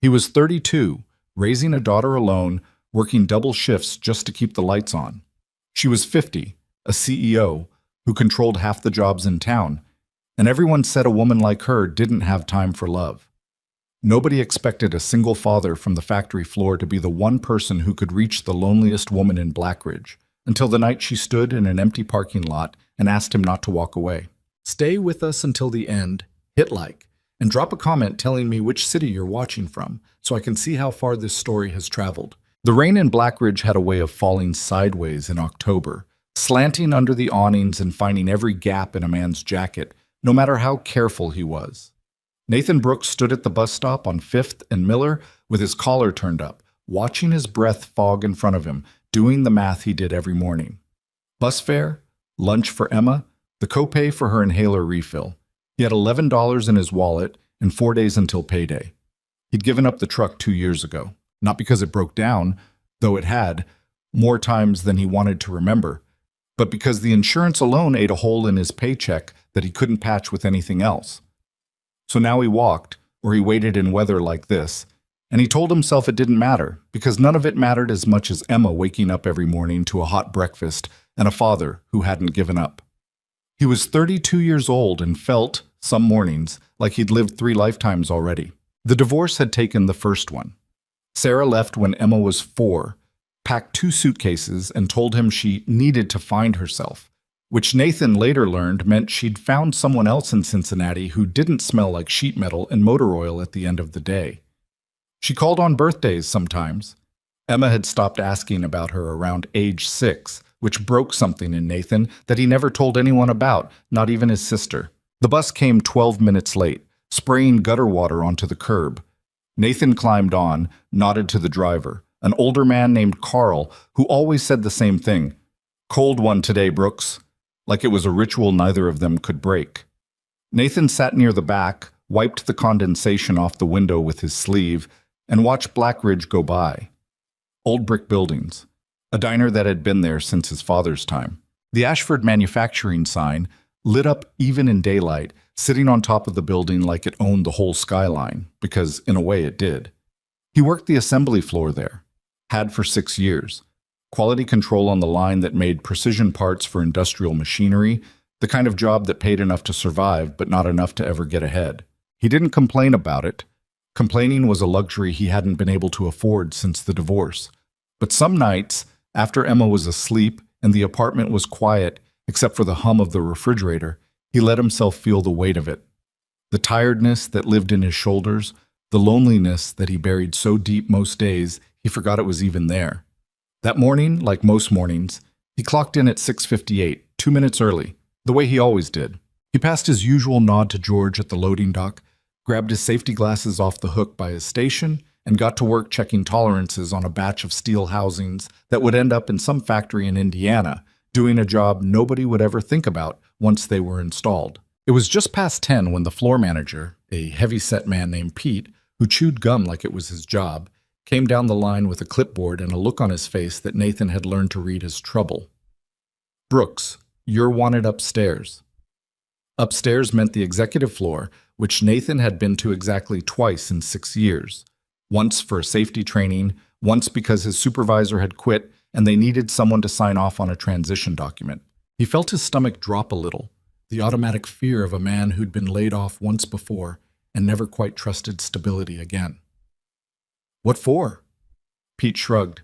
He was 32, raising a daughter alone, working double shifts just to keep the lights on. She was 50, a CEO who controlled half the jobs in town, and everyone said a woman like her didn't have time for love. Nobody expected a single father from the factory floor to be the one person who could reach the loneliest woman in Blackridge, until the night she stood in an empty parking lot and asked him not to walk away. Stay with us until the end, hit like, and drop a comment telling me which city you're watching from, so I can see how far this story has traveled. The rain in Blackridge had a way of falling sideways in October, slanting under the awnings and finding every gap in a man's jacket, no matter how careful he was. Nathan Brooks stood at the bus stop on 5th and Miller with his collar turned up, watching his breath fog in front of him, doing the math he did every morning. Bus fare, lunch for Emma, the copay for her inhaler refill. He had $11 in his wallet and 4 days until payday. He'd given up the truck 2 years ago, not because it broke down, though it had, more times than he wanted to remember, but because the insurance alone ate a hole in his paycheck that he couldn't patch with anything else. So now he walked, or he waited in weather like this, and he told himself it didn't matter, because none of it mattered as much as Emma waking up every morning to a hot breakfast and a father who hadn't given up. He was 32 years old and felt, some mornings, like he'd lived 3 lifetimes already. The divorce had taken the first one. Sarah left when Emma was 4, packed 2 suitcases, and told him she needed to find herself, which Nathan later learned meant she'd found someone else in Cincinnati who didn't smell like sheet metal and motor oil at the end of the day. She called on birthdays sometimes. Emma had stopped asking about her around age 6, which broke something in Nathan that he never told anyone about, not even his sister. The bus came 12 minutes late, spraying gutter water onto the curb. Nathan climbed on, nodded to the driver, an older man named Carl, who always said the same thing. "Cold one today, Brooks," like it was a ritual neither of them could break. Nathan sat near the back, wiped the condensation off the window with his sleeve, and watched Blackridge go by. Old brick buildings, a diner that had been there since his father's time. The Ashford manufacturing sign, lit up even in daylight, sitting on top of the building like it owned the whole skyline, because in a way it did. He worked the assembly floor there, had for 6 years. Quality control on the line that made precision parts for industrial machinery, the kind of job that paid enough to survive but not enough to ever get ahead. He didn't complain about it. Complaining was a luxury he hadn't been able to afford since the divorce. But some nights, after Emma was asleep and the apartment was quiet except for the hum of the refrigerator, he let himself feel the weight of it. The tiredness that lived in his shoulders, the loneliness that he buried so deep most days he forgot it was even there. That morning, like most mornings, he clocked in at 6:58, 2 minutes early, the way he always did. He passed his usual nod to George at the loading dock, grabbed his safety glasses off the hook by his station, and got to work checking tolerances on a batch of steel housings that would end up in some factory in Indiana, doing a job nobody would ever think about once they were installed. It was just past 10 when the floor manager, a heavy-set man named Pete, who chewed gum like it was his job, came down the line with a clipboard and a look on his face that Nathan had learned to read as trouble. "Brooks, you're wanted upstairs." Upstairs meant the executive floor, which Nathan had been to exactly twice in 6 years. Once for safety training, once because his supervisor had quit and they needed someone to sign off on a transition document. He felt his stomach drop a little, the automatic fear of a man who'd been laid off once before and never quite trusted stability again. "What for?" Pete shrugged.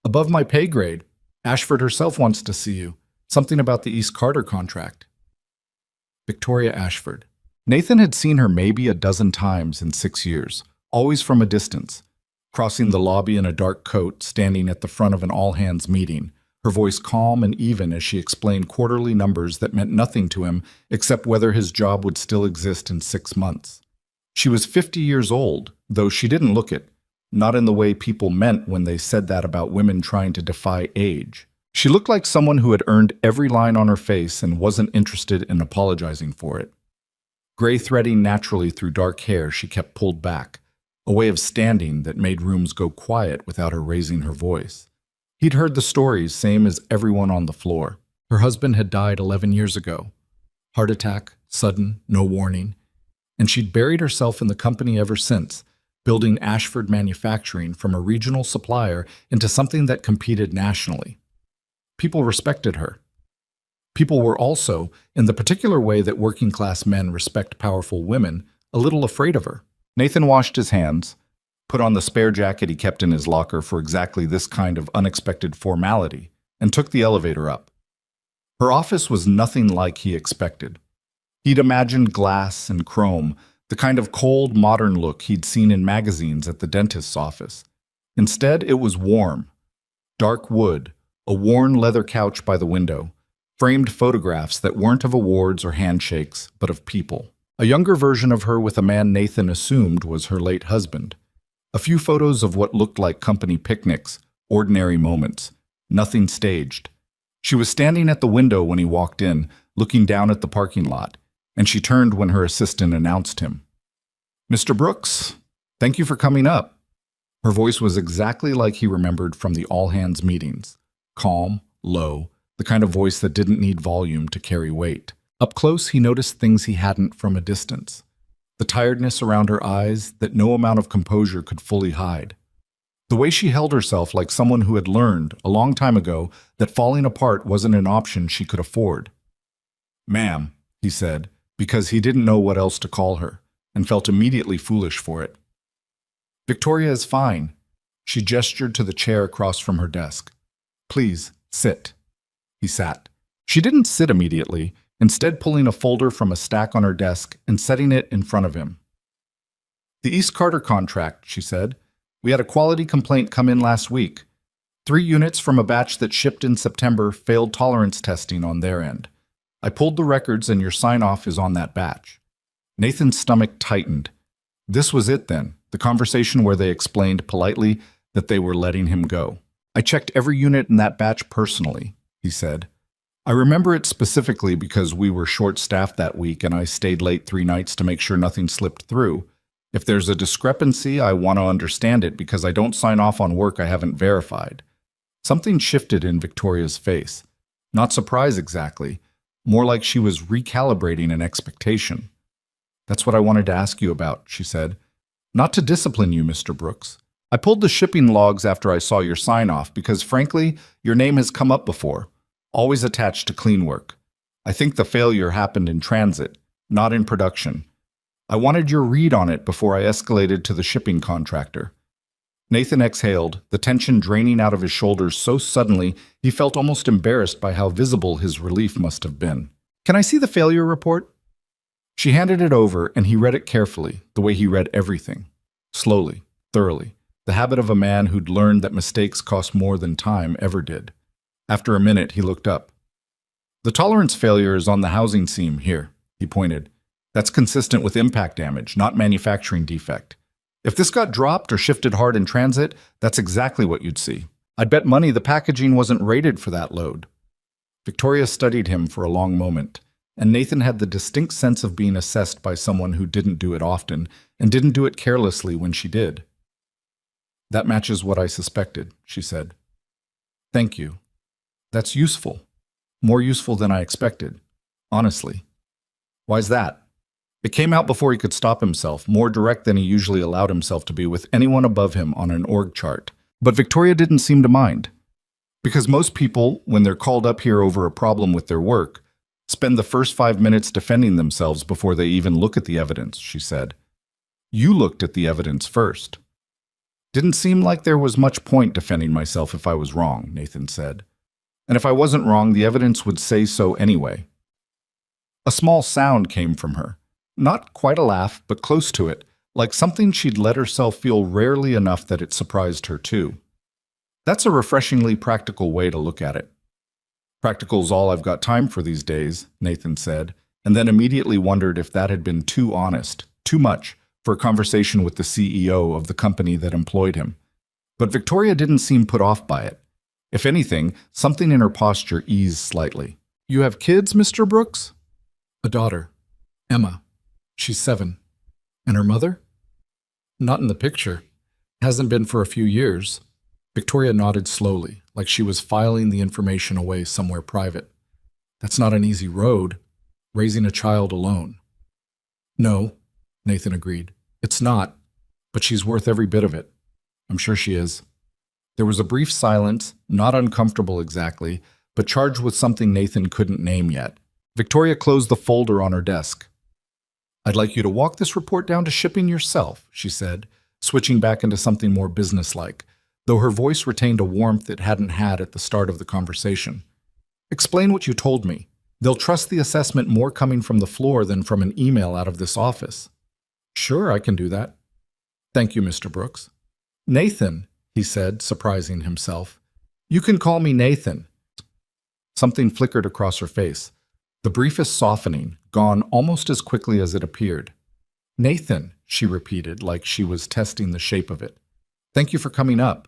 "Above my pay grade. Ashford herself wants to see you. Something about the East Carter contract." Victoria Ashford. Nathan had seen her maybe a dozen times in 6 years, always from a distance, crossing the lobby in a dark coat, standing at the front of an all-hands meeting, her voice calm and even as she explained quarterly numbers that meant nothing to him except whether his job would still exist in 6 months. She was 50 years old, though she didn't look it, not in the way people meant when they said that about women trying to defy age. She looked like someone who had earned every line on her face and wasn't interested in apologizing for it. Gray threading naturally through dark hair she kept pulled back, a way of standing that made rooms go quiet without her raising her voice. He'd heard the stories, same as everyone on the floor. Her husband had died 11 years ago. Heart attack, sudden, no warning. And she'd buried herself in the company ever since, building Ashford manufacturing from a regional supplier into something that competed nationally. People respected her. People were also, in the particular way that working-class men respect powerful women, a little afraid of her. Nathan washed his hands, put on the spare jacket he kept in his locker for exactly this kind of unexpected formality, and took the elevator up. Her office was nothing like he expected. He'd imagined glass and chrome, the kind of cold, modern look he'd seen in magazines at the dentist's office. Instead, it was warm. Dark wood, a worn leather couch by the window, framed photographs that weren't of awards or handshakes, but of people. A younger version of her with a man Nathan assumed was her late husband. A few photos of what looked like company picnics, ordinary moments, nothing staged. She was standing at the window when he walked in, looking down at the parking lot, and she turned when her assistant announced him. "Mr. Brooks, thank you for coming up." Her voice was exactly like he remembered from the all-hands meetings. Calm, low, the kind of voice that didn't need volume to carry weight. Up close, he noticed things he hadn't from a distance. The tiredness around her eyes that no amount of composure could fully hide. The way she held herself like someone who had learned, a long time ago, that falling apart wasn't an option she could afford. "Ma'am," he said, because he didn't know what else to call her, and felt immediately foolish for it. "Victoria is fine." She gestured to the chair across from her desk. "Please, sit." He sat. She didn't sit immediately, instead pulling a folder from a stack on her desk and setting it in front of him. "The East Carter contract," she said. "We had a quality complaint come in last week. 3 units from a batch that shipped in September failed tolerance testing on their end. I pulled the records and your sign-off is on that batch." Nathan's stomach tightened. This was it then, the conversation where they explained politely that they were letting him go. "I checked every unit in that batch personally," he said. "I remember it specifically because we were short-staffed that week and I stayed late 3 nights to make sure nothing slipped through. If there's a discrepancy, I want to understand it because I don't sign off on work I haven't verified." Something shifted in Victoria's face. Not surprise exactly, more like she was recalibrating an expectation. "That's what I wanted to ask you about," she said. "Not to discipline you, Mr. Brooks. I pulled the shipping logs after I saw your sign-off because, frankly, your name has come up before. Always attached to clean work. I think the failure happened in transit, not in production. I wanted your read on it before I escalated to the shipping contractor." Nathan exhaled, the tension draining out of his shoulders so suddenly he felt almost embarrassed by how visible his relief must have been. "Can I see the failure report?" She handed it over, and he read it carefully, the way he read everything. Slowly, thoroughly, the habit of a man who'd learned that mistakes cost more than time ever did. After a minute, he looked up. "The tolerance failure is on the housing seam here," he pointed. "That's consistent with impact damage, not manufacturing defect. If this got dropped or shifted hard in transit, that's exactly what you'd see. I'd bet money the packaging wasn't rated for that load." Victoria studied him for a long moment, and Nathan had the distinct sense of being assessed by someone who didn't do it often and didn't do it carelessly when she did. "That matches what I suspected," she said. "Thank you. That's useful. More useful than I expected. Honestly." "Why's that?" It came out before he could stop himself, more direct than he usually allowed himself to be with anyone above him on an org chart. But Victoria didn't seem to mind. Because most people, when they're called up here over a problem with their work, spend the first 5 minutes defending themselves before they even look at the evidence, she said. "You looked at the evidence first." "Didn't seem like there was much point defending myself if I was wrong," Nathan said. "And if I wasn't wrong, the evidence would say so anyway." A small sound came from her. Not quite a laugh, but close to it, like something she'd let herself feel rarely enough that it surprised her too. That's a refreshingly practical way to look at it. "Practical's all I've got time for these days," Nathan said, and then immediately wondered if that had been too honest, too much, for a conversation with the CEO of the company that employed him. But Victoria didn't seem put off by it. If anything, something in her posture eased slightly. "You have kids, Mr. Brooks?" "A daughter, Emma. She's 7. "And her mother?" "Not in the picture. Hasn't been for a few years." Victoria nodded slowly, like she was filing the information away somewhere private. "That's not an easy road, raising a child alone." "No," Nathan agreed. "It's not. But she's worth every bit of it. I'm sure she is. There was a brief silence, not uncomfortable exactly, but charged with something Nathan couldn't name yet. Victoria closed the folder on her desk. "I'd like you to walk this report down to shipping yourself," she said, switching back into something more businesslike, though her voice retained a warmth it hadn't had at the start of the conversation. "Explain what you told me. They'll trust the assessment more coming from the floor than from an email out of this office." "Sure, I can do that." "Thank you, Mr. Brooks." "Nathan," he said, surprising himself. "You can call me Nathan." Something flickered across her face, the briefest softening, gone almost as quickly as it appeared. "Nathan," she repeated, like she was testing the shape of it. "Thank you for coming up."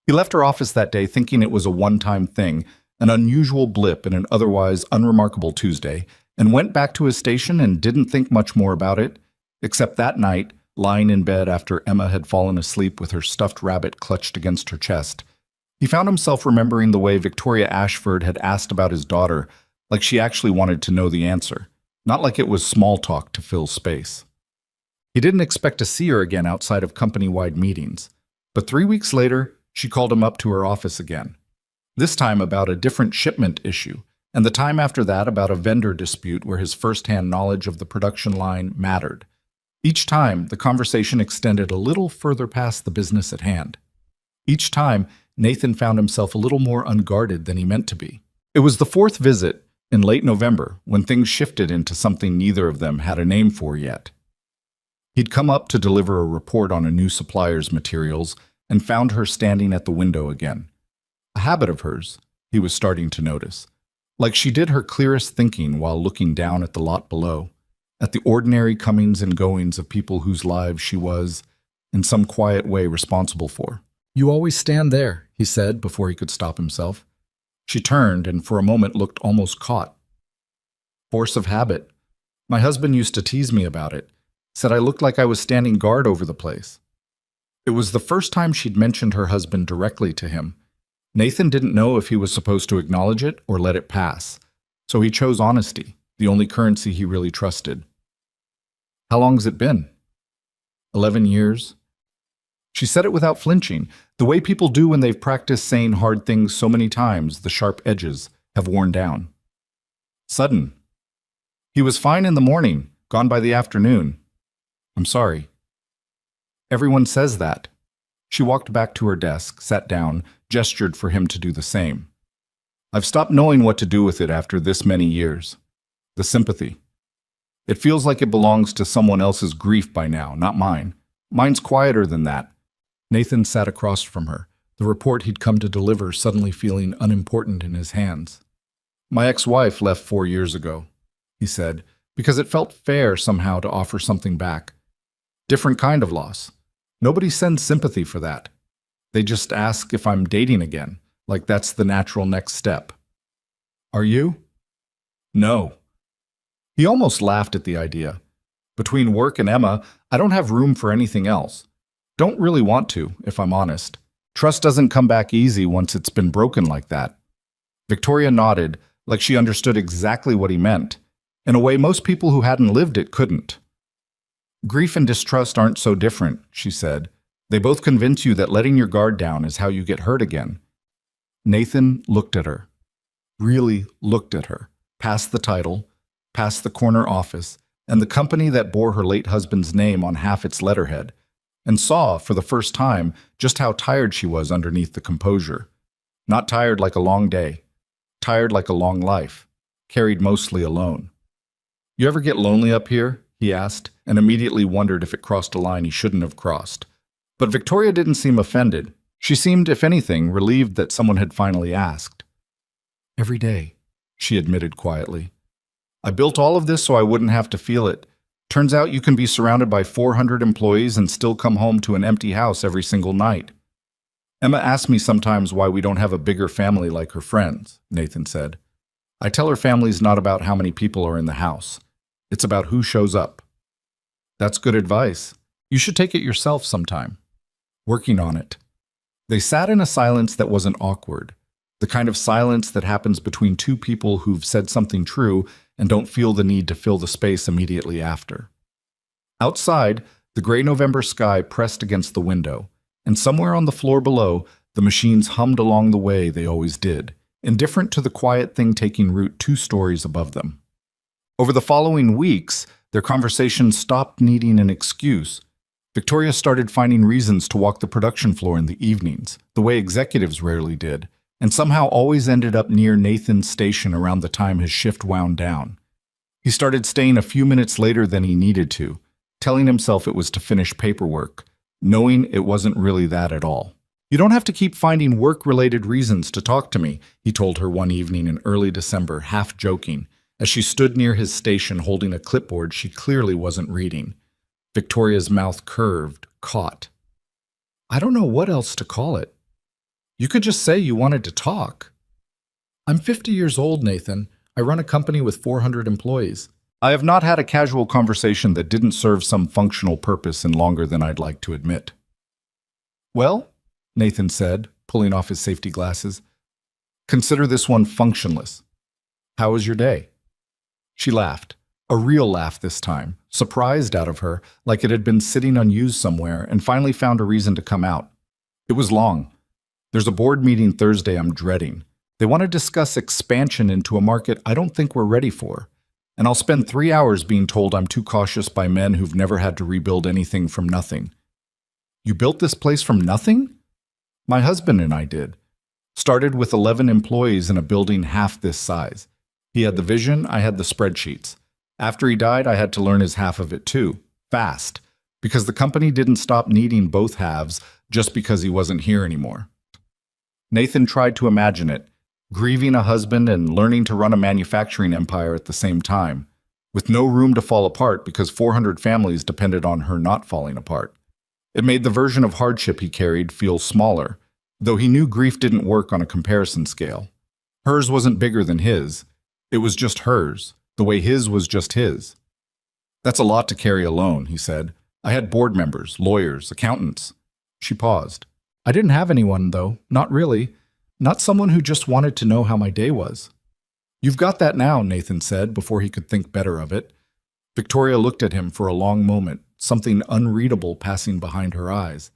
He left her office that day thinking it was a one-time thing, an unusual blip in an otherwise unremarkable Tuesday, and went back to his station and didn't think much more about it, except that night, lying in bed after Emma had fallen asleep with her stuffed rabbit clutched against her chest. He found himself remembering the way Victoria Ashford had asked about his daughter, like she actually wanted to know the answer, not like it was small talk to fill space. He didn't expect to see her again outside of company-wide meetings, but 3 weeks later, she called him up to her office again. This time about a different shipment issue, and the time after that about a vendor dispute where his first-hand knowledge of the production line mattered. Each time, the conversation extended a little further past the business at hand. Each time, Nathan found himself a little more unguarded than he meant to be. It was the fourth visit, in late November, when things shifted into something neither of them had a name for yet. He'd come up to deliver a report on a new supplier's materials and found her standing at the window again. A habit of hers, he was starting to notice. Like she did her clearest thinking while looking down at the lot below, at the ordinary comings and goings of people whose lives she was, in some quiet way, responsible for. "You always stand there," he said before he could stop himself. She turned and for a moment looked almost caught. "Force of habit. My husband used to tease me about it, said I looked like I was standing guard over the place." It was the first time she'd mentioned her husband directly to him. Nathan didn't know if he was supposed to acknowledge it or let it pass, so he chose honesty, the only currency he really trusted. "How long has it been?" 11 years. She said it without flinching, the way people do when they've practiced saying hard things so many times the sharp edges have worn down. "Sudden. He was fine in the morning, gone by the afternoon. I'm sorry." "Everyone says that." She walked back to her desk, sat down, gestured for him to do the same. "I've stopped knowing what to do with it after this many years. The sympathy. It feels like it belongs to someone else's grief by now, not mine. Mine's quieter than that." Nathan sat across from her, the report he'd come to deliver suddenly feeling unimportant in his hands. "My ex-wife left 4 years ago," he said, because it felt fair somehow to offer something back. Different kind of loss. Nobody sends sympathy for that. They just ask if I'm dating again, like that's the natural next step. "Are you?" "No." He almost laughed at the idea. "Between work and Emma, I don't have room for anything else. Don't really want to, if I'm honest. Trust doesn't come back easy once it's been broken like that." Victoria nodded, like she understood exactly what he meant, in a way most people who hadn't lived it couldn't. "Grief and distrust aren't so different," she said. "They both convince you that letting your guard down is how you get hurt again." Nathan looked at her. Really looked at her. Past the title, past the corner office, and the company that bore her late husband's name on half its letterhead, and saw, for the first time, just how tired she was underneath the composure. Not tired like a long day. Tired like a long life. Carried mostly alone. "You ever get lonely up here?" he asked, and immediately wondered if it crossed a line he shouldn't have crossed. But Victoria didn't seem offended. She seemed, if anything, relieved that someone had finally asked. "Every day," she admitted quietly. "I built all of this so I wouldn't have to feel it. Turns out you can be surrounded by 400 employees and still come home to an empty house every single night." "Emma asks me sometimes why we don't have a bigger family like her friends," Nathan said. "I tell her family's not about how many people are in the house. It's about who shows up." "That's good advice. You should take it yourself sometime." "Working on it." They sat in a silence that wasn't awkward, the kind of silence that happens between two people who've said something true and don't feel the need to fill the space immediately after. Outside, the The gray November sky pressed against the window, and somewhere on the floor below, the machines hummed along the way they always did, indifferent to the quiet thing taking root 2 stories above them. Over the following weeks, their conversation stopped needing an excuse. Victoria started finding reasons to walk the production floor in the evenings, the way executives rarely did, and somehow always ended up near Nathan's station around the time his shift wound down. He started staying a few minutes later than he needed to, telling himself it was to finish paperwork, knowing it wasn't really that at all. "You don't have to keep finding work-related reasons to talk to me," he told her one evening in early December, half joking, as she stood near his station holding a clipboard she clearly wasn't reading. Victoria's mouth curved, caught. "I don't know what else to call it. You could just say you wanted to talk." "I'm 50 years old, Nathan. I run a company with 400 employees. I have not had a casual conversation that didn't serve some functional purpose in longer than I'd like to admit." "Well," Nathan said, pulling off his safety glasses, "consider this one functionless. How was your day?" She laughed, a real laugh this time, surprised out of her, like it had been sitting unused somewhere, and finally found a reason to come out. "It was long. There's a board meeting Thursday I'm dreading. They want to discuss expansion into a market I don't think we're ready for. And I'll spend 3 hours being told I'm too cautious by men who've never had to rebuild anything from nothing." "You built this place from nothing?" "My husband and I did. Started with 11 employees in a building half this size. He had the vision, I had the spreadsheets. After he died, I had to learn his half of it too, fast, because the company didn't stop needing both halves just because he wasn't here anymore." Nathan tried to imagine it, grieving a husband and learning to run a manufacturing empire at the same time, with no room to fall apart because 400 families depended on her not falling apart. It made the version of hardship he carried feel smaller, though he knew grief didn't work on a comparison scale. Hers wasn't bigger than his. It was just hers, the way his was just his. "That's a lot to carry alone," he said. "I had board members, lawyers, accountants." She paused. "I didn't have anyone, though. Not really. Not someone who just wanted to know how my day was." "You've got that now," Nathan said, before he could think better of it. Victoria looked at him for a long moment, something unreadable passing behind her eyes,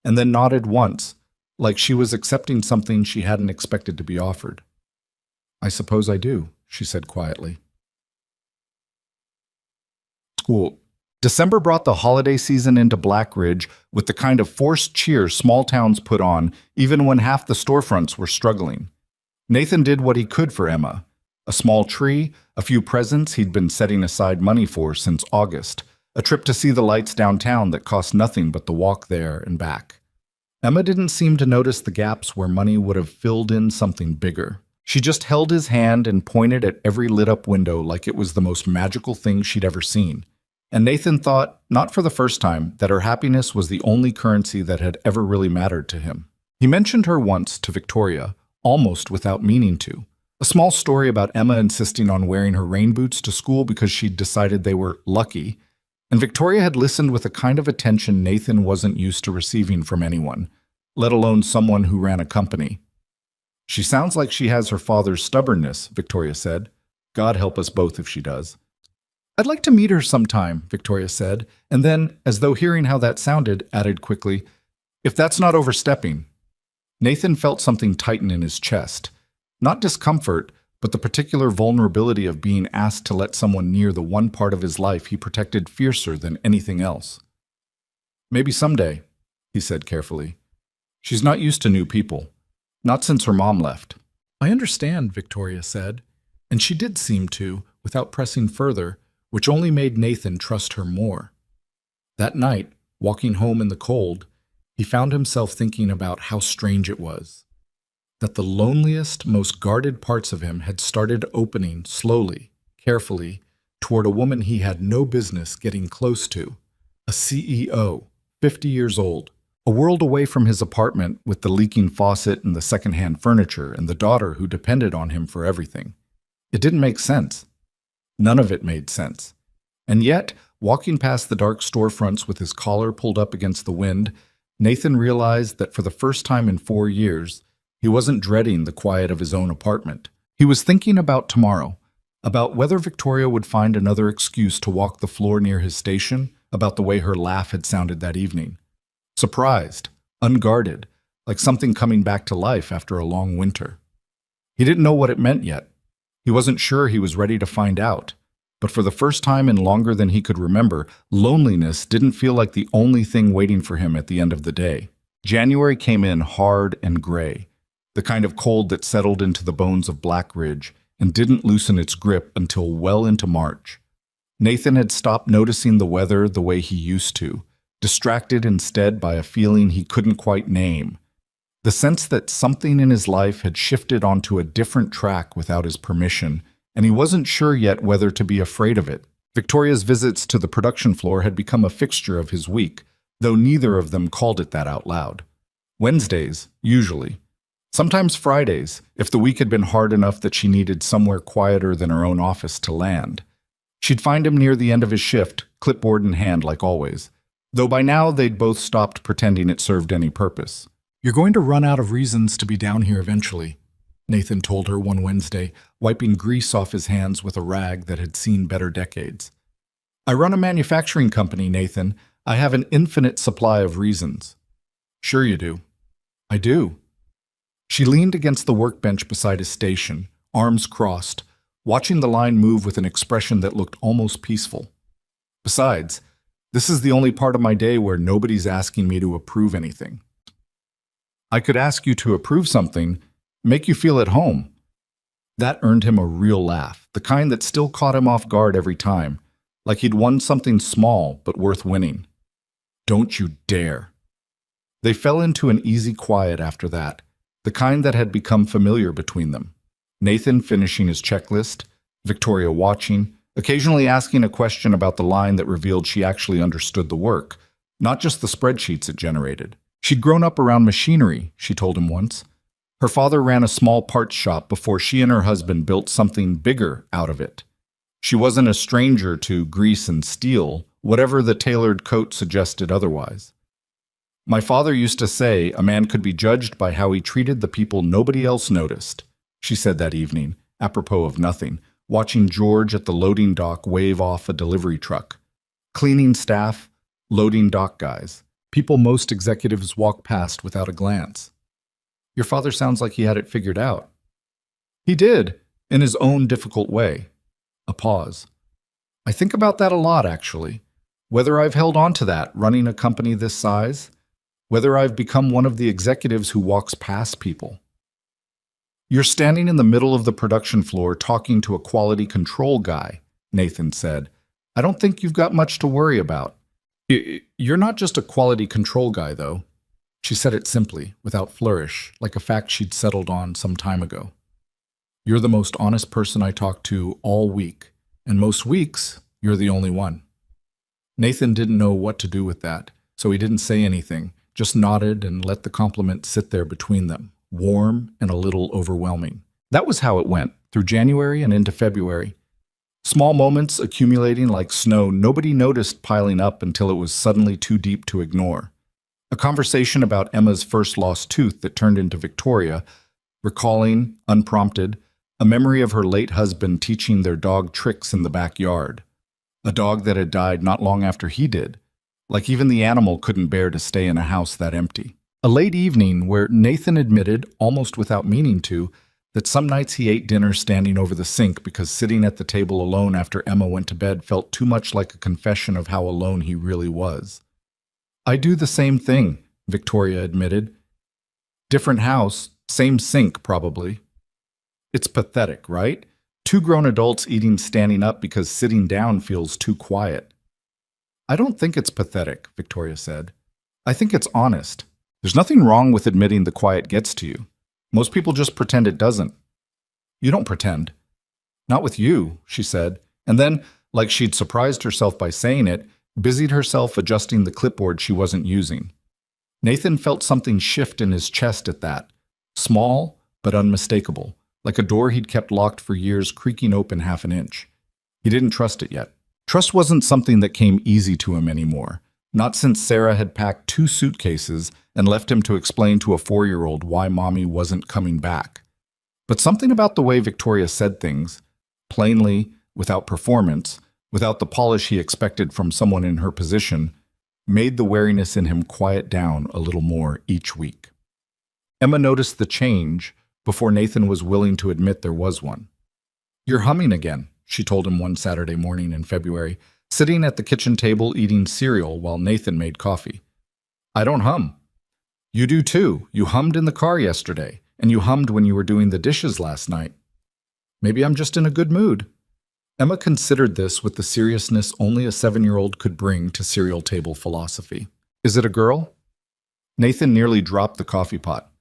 and then nodded once, like she was accepting something she hadn't expected to be offered. "I suppose I do," she said quietly. School. December brought the holiday season into Blackridge with the kind of forced cheer small towns put on, even when half the storefronts were struggling. Nathan did what he could for Emma. A small tree, a few presents he'd been setting aside money for since August, a trip to see the lights downtown that cost nothing but the walk there and back. Emma didn't seem to notice the gaps where money would have filled in something bigger. She just held his hand and pointed at every lit-up window like it was the most magical thing she'd ever seen. And Nathan thought, not for the first time, that her happiness was the only currency that had ever really mattered to him. He mentioned her once to Victoria, almost without meaning to. A small story about Emma insisting on wearing her rain boots to school because she'd decided they were lucky, and Victoria had listened with a kind of attention Nathan wasn't used to receiving from anyone, let alone someone who ran a company. "She sounds like she has her father's stubbornness," Victoria said. "God help us both if she does." "I'd like to meet her sometime," Victoria said, and then, as though hearing how that sounded, added quickly, "if that's not overstepping." Nathan felt something tighten in his chest. Not discomfort, but the particular vulnerability of being asked to let someone near the one part of his life he protected fiercer than anything else. "Maybe someday," he said carefully. "She's not used to new people. Not since her mom left." "I understand," Victoria said, and she did seem to, without pressing further, which only made Nathan trust her more. That night, walking home in the cold, he found himself thinking about how strange it was, that the loneliest, most guarded parts of him had started opening slowly, carefully, toward a woman he had no business getting close to, a CEO, 50 years old, a world away from his apartment with the leaking faucet and the secondhand furniture and the daughter who depended on him for everything. It didn't make sense. None of it made sense. And yet, walking past the dark storefronts with his collar pulled up against the wind, Nathan realized that for the first time in 4 years, he wasn't dreading the quiet of his own apartment. He was thinking about tomorrow, about whether Victoria would find another excuse to walk the floor near his station, about the way her laugh had sounded that evening. Surprised, unguarded, like something coming back to life after a long winter. He didn't know what it meant yet. He wasn't sure he was ready to find out. But for the first time in longer than he could remember, loneliness didn't feel like the only thing waiting for him at the end of the day. January came in hard and gray, the kind of cold that settled into the bones of Black Ridge and didn't loosen its grip until well into March. Nathan had stopped noticing the weather the way he used to, distracted instead by a feeling he couldn't quite name. The sense that something in his life had shifted onto a different track without his permission, and he wasn't sure yet whether to be afraid of it. Victoria's visits to the production floor had become a fixture of his week, though neither of them called it that out loud. Wednesdays, usually. Sometimes Fridays, if the week had been hard enough that she needed somewhere quieter than her own office to land. She'd find him near the end of his shift, clipboard in hand like always, though by now they'd both stopped pretending it served any purpose. "You're going to run out of reasons to be down here eventually," Nathan told her one Wednesday, wiping grease off his hands with a rag that had seen better decades. "I run a manufacturing company, Nathan. I have an infinite supply of reasons." "Sure you do." "I do." She leaned against the workbench beside his station, arms crossed, watching the line move with an expression that looked almost peaceful. "Besides, this is the only part of my day where nobody's asking me to approve anything. I could ask you to approve something, make you feel at home." That earned him a real laugh, the kind that still caught him off guard every time, like he'd won something small but worth winning. "Don't you dare." They fell into an easy quiet after that, the kind that had become familiar between them. Nathan finishing his checklist, Victoria watching, occasionally asking a question about the line that revealed she actually understood the work, not just the spreadsheets it generated. She'd grown up around machinery, she told him once. Her father ran a small parts shop before she and her husband built something bigger out of it. She wasn't a stranger to grease and steel, whatever the tailored coat suggested otherwise. "My father used to say a man could be judged by how he treated the people nobody else noticed," she said that evening, apropos of nothing, watching George at the loading dock wave off a delivery truck. Cleaning staff, loading dock guys. People most executives walk past without a glance. "Your father sounds like he had it figured out." "He did, in his own difficult way." A pause. "I think about that a lot, actually. Whether I've held on to that, running a company this size, whether I've become one of the executives who walks past people." "You're standing in the middle of the production floor talking to a quality control guy," Nathan said. "I don't think you've got much to worry about." "You're not just a quality control guy, though." She said it simply, without flourish, like a fact she'd settled on some time ago. "You're the most honest person I talked to all week, and most weeks, you're the only one." Nathan didn't know what to do with that, so he didn't say anything, just nodded and let the compliment sit there between them, warm and a little overwhelming. That was how it went, through January and into February. Small moments accumulating like snow nobody noticed piling up until it was suddenly too deep to ignore. A conversation about Emma's first lost tooth that turned into Victoria, recalling, unprompted, a memory of her late husband teaching their dog tricks in the backyard. A dog that had died not long after he did, like even the animal couldn't bear to stay in a house that empty. A late evening where Nathan admitted, almost without meaning to, that some nights he ate dinner standing over the sink because sitting at the table alone after Emma went to bed felt too much like a confession of how alone he really was. "I do the same thing," Victoria admitted. "Different house, same sink probably." It's pathetic, right? Two grown adults eating standing up because sitting down feels too quiet. "I don't think it's pathetic," Victoria said. "I think it's honest. There's nothing wrong with admitting the quiet gets to you. Most people just pretend it doesn't." "You don't pretend." "Not with you," she said, and then, like she'd surprised herself by saying it, busied herself adjusting the clipboard she wasn't using. Nathan felt something shift in his chest at that, small but unmistakable, like a door he'd kept locked for years creaking open half an inch. He didn't trust it yet. Trust wasn't something that came easy to him anymore, not since Sarah had packed 2 suitcases and left him to explain to a 4-year-old why Mommy wasn't coming back. But something about the way Victoria said things, plainly, without performance, without the polish he expected from someone in her position, made the wariness in him quiet down a little more each week. Emma noticed the change before Nathan was willing to admit there was one. "You're humming again," she told him one Saturday morning in February, sitting at the kitchen table eating cereal while Nathan made coffee. "I don't hum." "You do too. You hummed in the car yesterday, and you hummed when you were doing the dishes last night." "Maybe I'm just in a good mood." Emma considered this with the seriousness only a 7-year-old could bring to cereal table philosophy. "Is it a girl?" Nathan nearly dropped the coffee pot.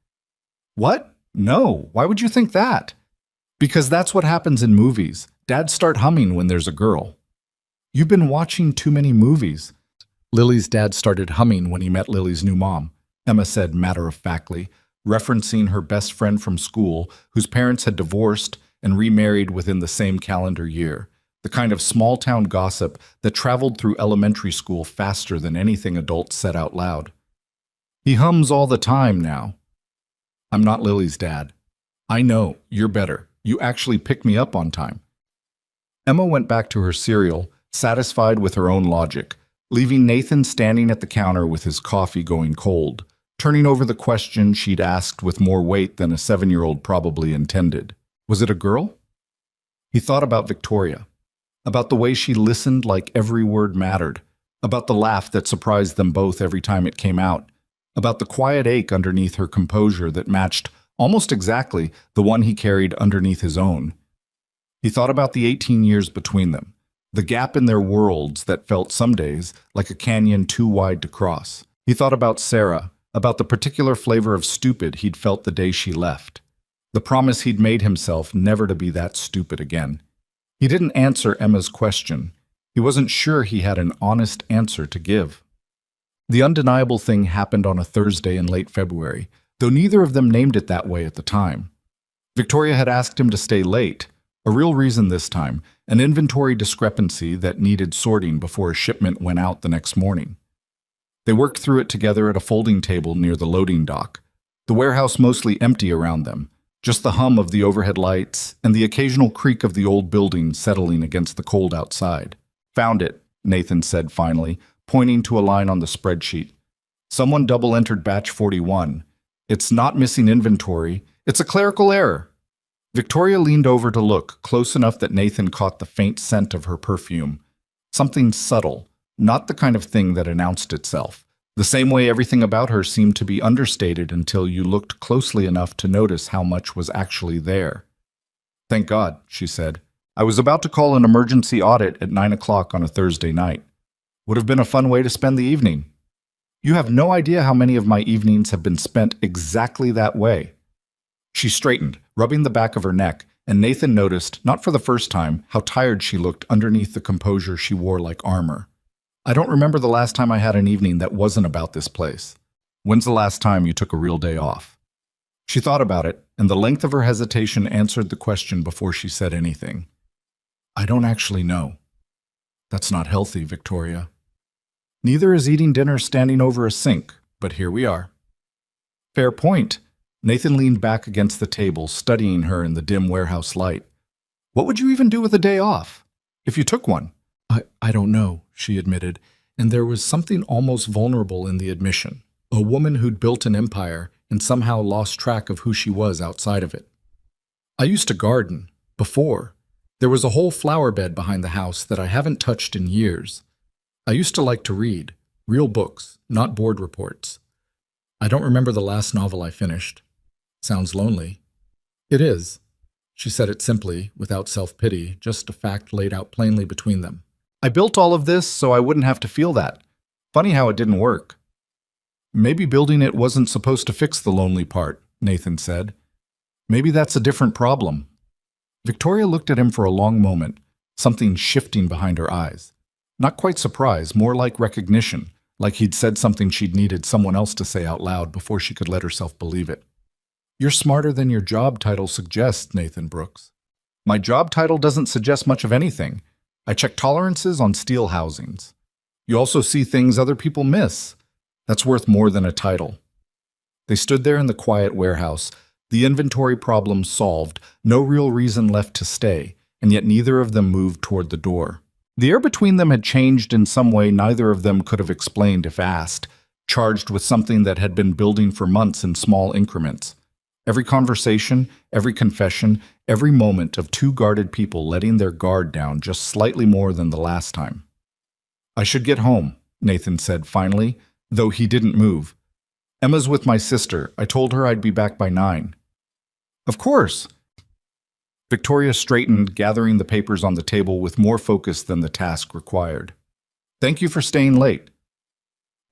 "What? No, why would you think that?" "Because that's what happens in movies. Dads start humming when there's a girl." "You've been watching too many movies." "Lily's dad started humming when he met Lily's new mom," Emma said matter-of-factly, referencing her best friend from school whose parents had divorced and remarried within the same calendar year, the kind of small-town gossip that traveled through elementary school faster than anything adults said out loud. "He hums all the time now." "I'm not Lily's dad." "I know, you're better. You actually pick me up on time." Emma went back to her cereal, satisfied with her own logic, leaving Nathan standing at the counter with his coffee going cold, turning over the question she'd asked with more weight than a 7-year-old probably intended. Was it a girl? He thought about Victoria, about the way she listened like every word mattered, about the laugh that surprised them both every time it came out, about the quiet ache underneath her composure that matched almost exactly the one he carried underneath his own. He thought about the 18 years between them, the gap in their worlds that felt some days like a canyon too wide to cross. He thought about Sarah, about the particular flavor of stupid he'd felt the day she left, the promise he'd made himself never to be that stupid again. He didn't answer Emma's question. He wasn't sure he had an honest answer to give. The undeniable thing happened on a Thursday in late February, though neither of them named it that way at the time. Victoria had asked him to stay late, a real reason this time, an inventory discrepancy that needed sorting before a shipment went out the next morning. They worked through it together at a folding table near the loading dock, the warehouse mostly empty around them, just the hum of the overhead lights and the occasional creak of the old building settling against the cold outside. "Found it," Nathan said finally, pointing to a line on the spreadsheet. "Someone double-entered batch 41. It's not missing inventory. It's a clerical error." Victoria leaned over to look, close enough that Nathan caught the faint scent of her perfume. Something subtle, not the kind of thing that announced itself. The same way everything about her seemed to be understated until you looked closely enough to notice how much was actually there. "Thank God," she said. "I was about to call an emergency audit at 9 o'clock on a Thursday night. Would have been a fun way to spend the evening." "You have no idea how many of my evenings have been spent exactly that way." She straightened, rubbing the back of her neck, and Nathan noticed, not for the first time, how tired she looked underneath the composure she wore like armor. "I don't remember the last time I had an evening that wasn't about this place. When's the last time you took a real day off?" She thought about it, and the length of her hesitation answered the question before she said anything. "I don't actually know." "That's not healthy, Victoria." "Neither is eating dinner standing over a sink, but here we are." "Fair point." Nathan leaned back against the table, studying her in the dim warehouse light. "What would you even do with a day off? If you took one?" I don't know," she admitted, and there was something almost vulnerable in the admission. A woman who'd built an empire and somehow lost track of who she was outside of it. "I used to garden. Before. There was a whole flower bed behind the house that I haven't touched in years. I used to like to read. Real books, not board reports. I don't remember the last novel I finished. Sounds lonely." "It is." She said it simply, without self-pity, just a fact laid out plainly between them. "I built all of this so I wouldn't have to feel that. Funny how it didn't work." "Maybe building it wasn't supposed to fix the lonely part," Nathan said. "Maybe that's a different problem." Victoria looked at him for a long moment, something shifting behind her eyes. Not quite surprise, more like recognition, like he'd said something she'd needed someone else to say out loud before she could let herself believe it. "You're smarter than your job title suggests, Nathan Brooks." "My job title doesn't suggest much of anything. I check tolerances on steel housings. You also see things other people miss. That's worth more than a title." They stood there in the quiet warehouse, the inventory problem solved, no real reason left to stay, and yet neither of them moved toward the door. The air between them had changed in some way neither of them could have explained if asked, charged with something that had been building for months in small increments. Every conversation, every confession, every moment of two guarded people letting their guard down just slightly more than the last time. "I should get home," Nathan said finally, though he didn't move. "Emma's with my sister. I told her I'd be back by 9. "Of course." Victoria straightened, gathering the papers on the table with more focus than the task required. "Thank you for staying late."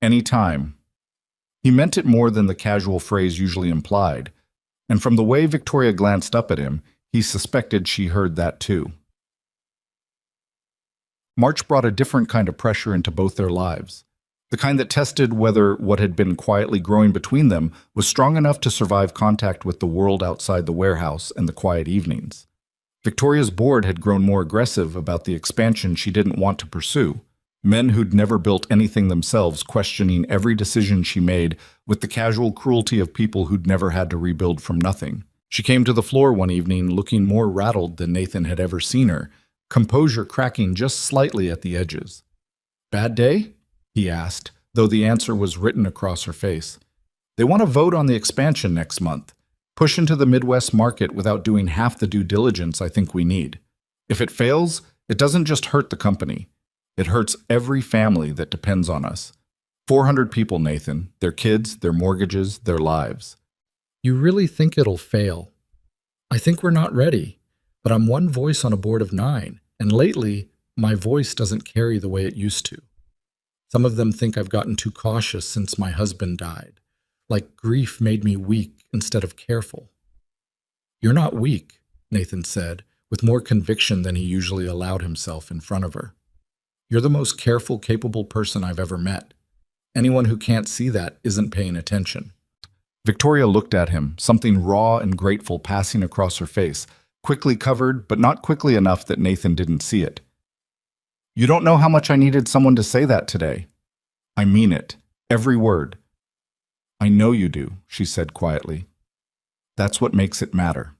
"Any time." He meant it more than the casual phrase usually implied, and from the way Victoria glanced up at him, he suspected she heard that too. March brought a different kind of pressure into both their lives, the kind that tested whether what had been quietly growing between them was strong enough to survive contact with the world outside the warehouse and the quiet evenings. Victoria's board had grown more aggressive about the expansion she didn't want to pursue, men who'd never built anything themselves questioning every decision she made with the casual cruelty of people who'd never had to rebuild from nothing. She came to the floor one evening looking more rattled than Nathan had ever seen her, composure cracking just slightly at the edges. "Bad day?" he asked, though the answer was written across her face. "They want to vote on the expansion next month. Push into the Midwest market without doing half the due diligence I think we need. If it fails, it doesn't just hurt the company. It hurts every family that depends on us. 400 people, Nathan, their kids, their mortgages, their lives." "You really think it'll fail?" "I think we're not ready, but I'm one voice on a board of 9, and lately, my voice doesn't carry the way it used to. Some of them think I've gotten too cautious since my husband died, like grief made me weak instead of careful." "You're not weak," Nathan said, with more conviction than he usually allowed himself in front of her. "You're the most careful, capable person I've ever met. Anyone who can't see that isn't paying attention." Victoria looked at him, something raw and grateful passing across her face, quickly covered, but not quickly enough that Nathan didn't see it. "You don't know how much I needed someone to say that today. I mean it, every word." "I know you do," she said quietly. "That's what makes it matter."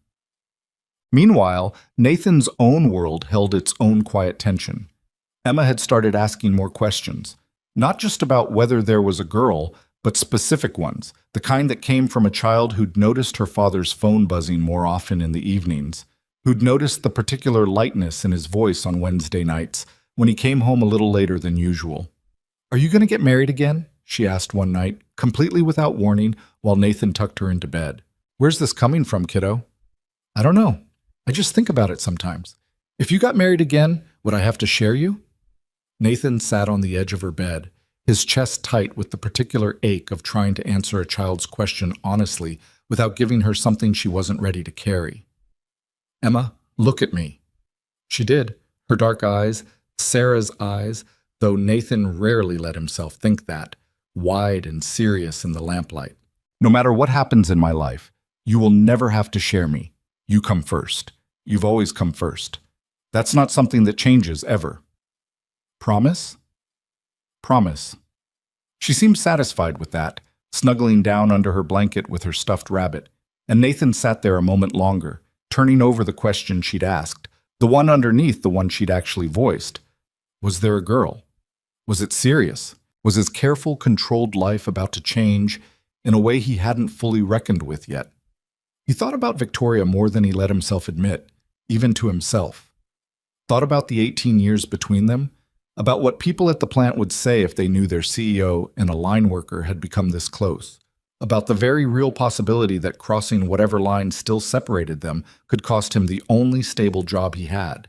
Meanwhile, Nathan's own world held its own quiet tension. Emma had started asking more questions, not just about whether there was a girl, but specific ones, the kind that came from a child who'd noticed her father's phone buzzing more often in the evenings, who'd noticed the particular lightness in his voice on Wednesday nights when he came home a little later than usual. "Are you going to get married again?" she asked one night, completely without warning, while Nathan tucked her into bed. "Where's this coming from, kiddo?" "I don't know. I just think about it sometimes. If you got married again, would I have to share you?" Nathan sat on the edge of her bed, his chest tight with the particular ache of trying to answer a child's question honestly without giving her something she wasn't ready to carry. "Emma, look at me." She did, her dark eyes, Sarah's eyes, though Nathan rarely let himself think that, wide and serious in the lamplight. "No matter what happens in my life, you will never have to share me. You come first. You've always come first. That's not something that changes, ever. Promise?" "Promise." She seemed satisfied with that, snuggling down under her blanket with her stuffed rabbit, and Nathan sat there a moment longer, turning over the question she'd asked, the one underneath the one she'd actually voiced. Was there a girl? Was it serious? Was his careful, controlled life about to change in a way he hadn't fully reckoned with yet? He thought about Victoria more than he let himself admit, even to himself. Thought about the 18 years between them, about what people at the plant would say if they knew their CEO and a line worker had become this close, about the very real possibility that crossing whatever line still separated them could cost him the only stable job he had,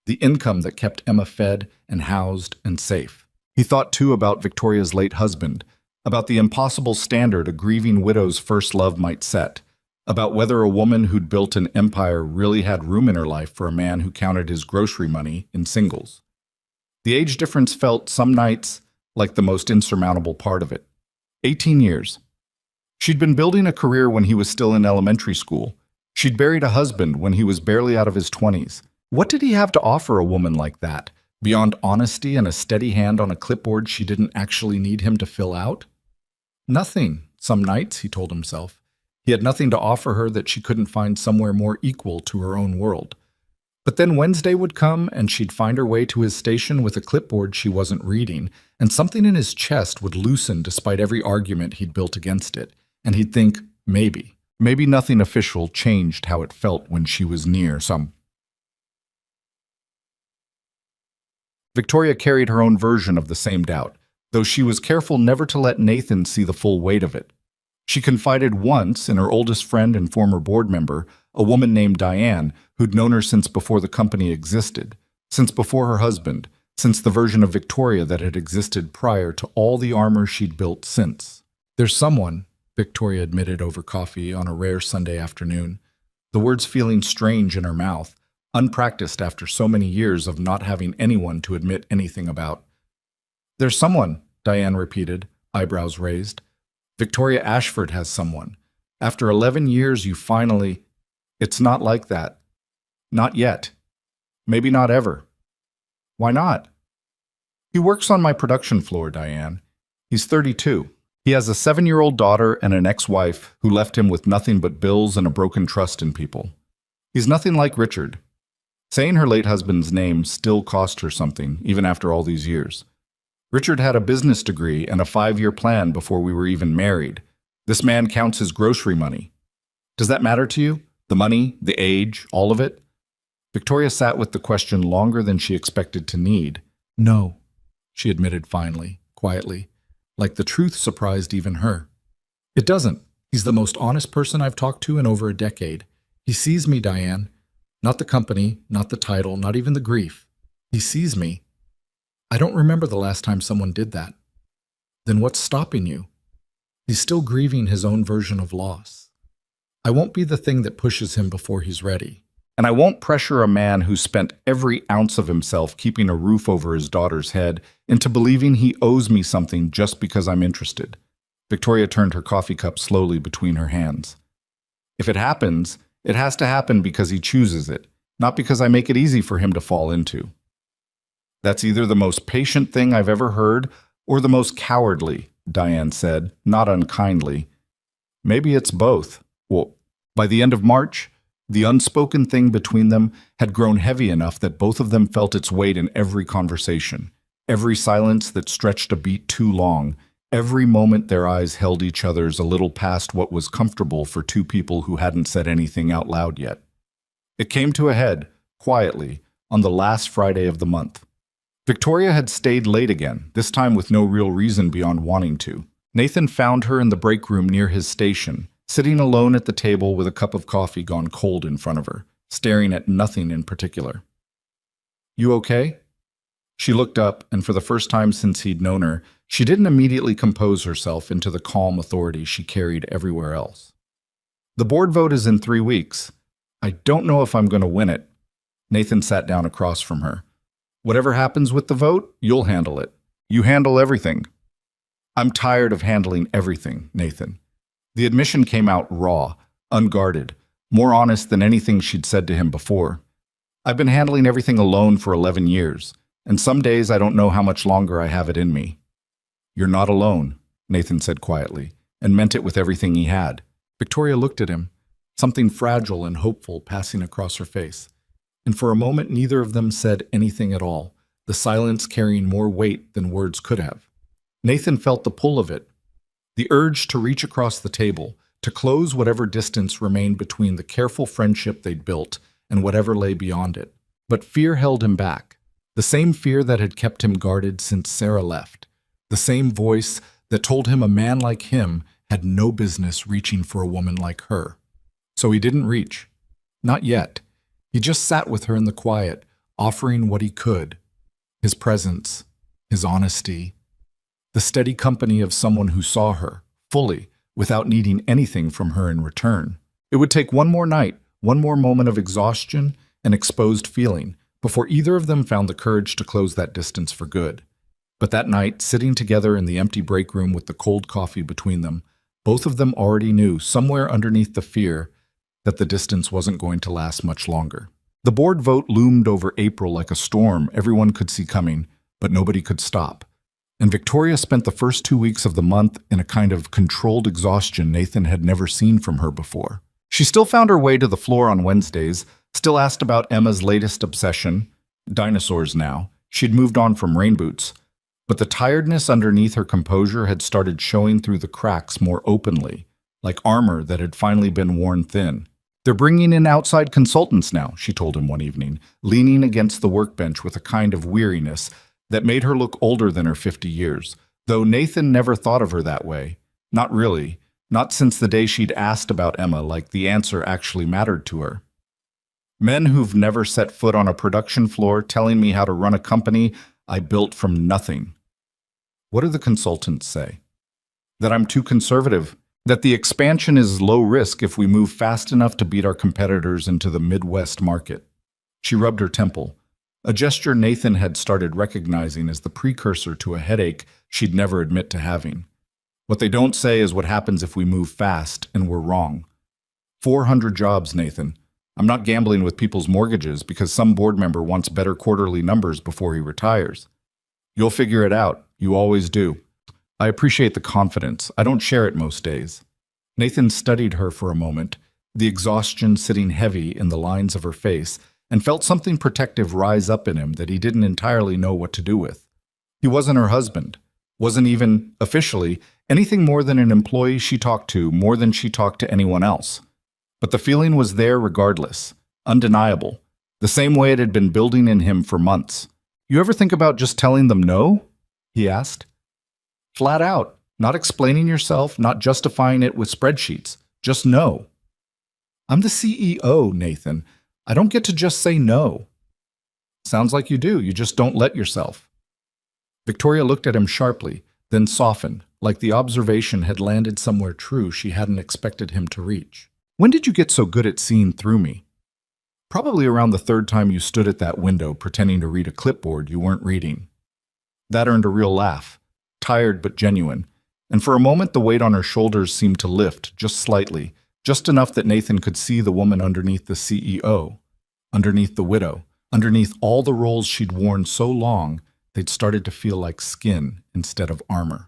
the income that kept Emma fed and housed and safe. He thought too about Victoria's late husband, about the impossible standard a grieving widow's first love might set, about whether a woman who'd built an empire really had room in her life for a man who counted his grocery money in singles. The age difference felt, some nights, like the most insurmountable part of it. 18 years. She'd been building a career when he was still in elementary school. She'd buried a husband when he was barely out of his 20s. What did he have to offer a woman like that, beyond honesty and a steady hand on a clipboard she didn't actually need him to fill out? Nothing, some nights, he told himself. He had nothing to offer her that she couldn't find somewhere more equal to her own world. But then Wednesday would come and she'd find her way to his station with a clipboard she wasn't reading, and something in his chest would loosen despite every argument he'd built against it, and he'd think, maybe. Maybe nothing official changed how it felt when she was near some. Victoria carried her own version of the same doubt, though she was careful never to let Nathan see the full weight of it. She confided once in her oldest friend and former board member, a woman named Diane, who'd known her since before the company existed, since before her husband, since the version of Victoria that had existed prior to all the armor she'd built since. "There's someone," Victoria admitted over coffee on a rare Sunday afternoon, the words feeling strange in her mouth, unpracticed after so many years of not having anyone to admit anything about. "There's someone," Diane repeated, eyebrows raised. "Victoria Ashford has someone. After 11 years, you finally—" "It's not like that. Not yet. Maybe not ever." "Why not?" "He works on my production floor, Diane. He's 32. He has a 7-year-old daughter and an ex-wife who left him with nothing but bills and a broken trust in people. He's nothing like Richard." Saying her late husband's name still cost her something, even after all these years. "Richard had a business degree and a 5-year plan before we were even married. This man counts his grocery money. Does that matter to you? The money, the age, all of it?" Victoria sat with the question longer than she expected to need. "No," she admitted finally, quietly, like the truth surprised even her. "It doesn't. He's the most honest person I've talked to in over a decade. He sees me, Diane. Not the company, not the title, not even the grief. He sees me. I don't remember the last time someone did that." "Then what's stopping you?" "He's still grieving his own version of loss. I won't be the thing that pushes him before he's ready. And I won't pressure a man who spent every ounce of himself keeping a roof over his daughter's head into believing he owes me something just because I'm interested." Victoria turned her coffee cup slowly between her hands. "If it happens, it has to happen because he chooses it, not because I make it easy for him to fall into." "That's either the most patient thing I've ever heard or the most cowardly," Diane said, not unkindly. "Maybe it's both." Well, by the end of March, the unspoken thing between them had grown heavy enough that both of them felt its weight in every conversation, every silence that stretched a beat too long, every moment their eyes held each other's a little past what was comfortable for two people who hadn't said anything out loud yet. It came to a head, quietly, on the last Friday of the month. Victoria had stayed late again, this time with no real reason beyond wanting to. Nathan found her in the break room near his station, sitting alone at the table with a cup of coffee gone cold in front of her, staring at nothing in particular. "You okay?" She looked up, and for the first time since he'd known her, she didn't immediately compose herself into the calm authority she carried everywhere else. "The board vote is in 3 weeks. I don't know if I'm going to win it." Nathan sat down across from her. "Whatever happens with the vote, you'll handle it. You handle everything." "I'm tired of handling everything, Nathan." The admission came out raw, unguarded, more honest than anything she'd said to him before. "I've been handling everything alone for 11 years, and some days I don't know how much longer I have it in me." "You're not alone," Nathan said quietly, and meant it with everything he had. Victoria looked at him, something fragile and hopeful passing across her face. And for a moment neither of them said anything at all, the silence carrying more weight than words could have. Nathan felt the pull of it, the urge to reach across the table, to close whatever distance remained between the careful friendship they'd built and whatever lay beyond it. But fear held him back, the same fear that had kept him guarded since Sarah left, the same voice that told him a man like him had no business reaching for a woman like her. So he didn't reach. Not yet. He just sat with her in the quiet, offering what he could. His presence, his honesty, the steady company of someone who saw her, fully, without needing anything from her in return. It would take one more night, one more moment of exhaustion and exposed feeling, before either of them found the courage to close that distance for good. But that night, sitting together in the empty break room with the cold coffee between them, both of them already knew, somewhere underneath the fear, that the distance wasn't going to last much longer. The board vote loomed over April like a storm everyone could see coming, but nobody could stop. And Victoria spent the first 2 weeks of the month in a kind of controlled exhaustion Nathan had never seen from her before. She still found her way to the floor on Wednesdays, Still asked about Emma's latest obsession, dinosaurs now. She'd moved on from rain boots. But the tiredness underneath her composure had started showing through the cracks more openly, like armor that had finally been worn thin. They're bringing in outside consultants now, she told him one evening, leaning against the workbench with a kind of weariness that made her look older than her 50 years, though Nathan never thought of her that way. Not really. Not since the day she'd asked about Emma, like the answer actually mattered to her. Men who've never set foot on a production floor telling me how to run a company I built from nothing. What do the consultants say? That I'm too conservative, that the expansion is low risk if we move fast enough to beat our competitors into the Midwest market. She rubbed her temple, a gesture Nathan had started recognizing as the precursor to a headache she'd never admit to having. What they don't say is what happens if we move fast and we're wrong. 400 jobs, Nathan. I'm not gambling with people's mortgages because some board member wants better quarterly numbers before he retires. You'll figure it out. You always do. I appreciate the confidence. I don't share it most days. Nathan studied her for a moment, the exhaustion sitting heavy in the lines of her face, and felt something protective rise up in him that he didn't entirely know what to do with. He wasn't her husband, wasn't even, officially, anything more than an employee she talked to more than she talked to anyone else. But the feeling was there regardless, undeniable, the same way it had been building in him for months. You ever think about just telling them no? He asked. Flat out, not explaining yourself, not justifying it with spreadsheets, just no. I'm the CEO, Nathan. I don't get to just say no. Sounds like you do, you just don't let yourself. Victoria looked at him sharply, then softened, like the observation had landed somewhere true she hadn't expected him to reach. When did you get so good at seeing through me? Probably around the third time you stood at that window pretending to read a clipboard you weren't reading. That earned a real laugh, tired but genuine, and for a moment the weight on her shoulders seemed to lift just slightly, just enough that Nathan could see the woman underneath the CEO, underneath the widow, underneath all the roles she'd worn so long they'd started to feel like skin instead of armor.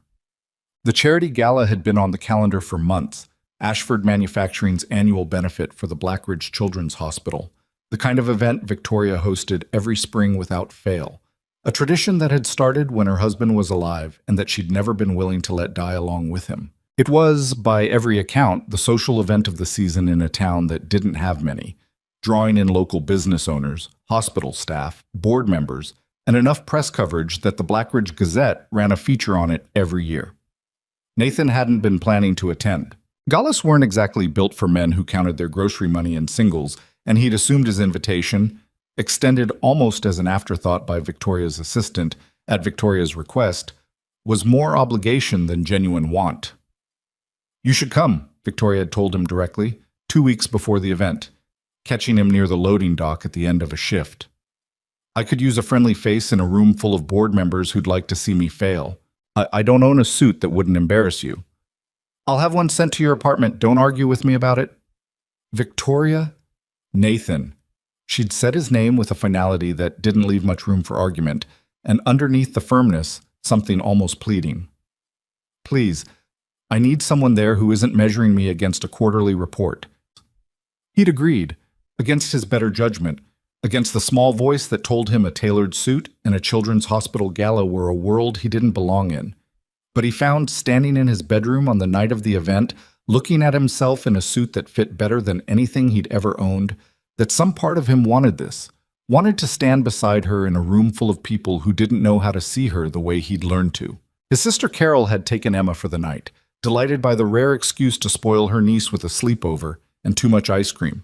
The charity gala had been on the calendar for months, Ashford Manufacturing's annual benefit for the Blackridge Children's Hospital, the kind of event Victoria hosted every spring without fail, a tradition that had started when her husband was alive and that she'd never been willing to let die along with him. It was, by every account, the social event of the season in a town that didn't have many, drawing in local business owners, hospital staff, board members, and enough press coverage that the Blackridge Gazette ran a feature on it every year. Nathan hadn't been planning to attend. Galas weren't exactly built for men who counted their grocery money in singles, and he'd assumed his invitation, extended almost as an afterthought by Victoria's assistant at Victoria's request, was more obligation than genuine want. You should come, Victoria had told him directly, 2 weeks before the event, catching him near the loading dock at the end of a shift. I could use a friendly face in a room full of board members who'd like to see me fail. I don't own a suit that wouldn't embarrass you. I'll have one sent to your apartment. Don't argue with me about it. Victoria? Nathan. She'd said his name with a finality that didn't leave much room for argument, and underneath the firmness, something almost pleading. Please, I need someone there who isn't measuring me against a quarterly report. He'd agreed, against his better judgment, against the small voice that told him a tailored suit and a children's hospital gala were a world he didn't belong in. But he found standing in his bedroom on the night of the event, looking at himself in a suit that fit better than anything he'd ever owned, that some part of him wanted this, wanted to stand beside her in a room full of people who didn't know how to see her the way he'd learned to. His sister Carol had taken Emma for the night, delighted by the rare excuse to spoil her niece with a sleepover and too much ice cream.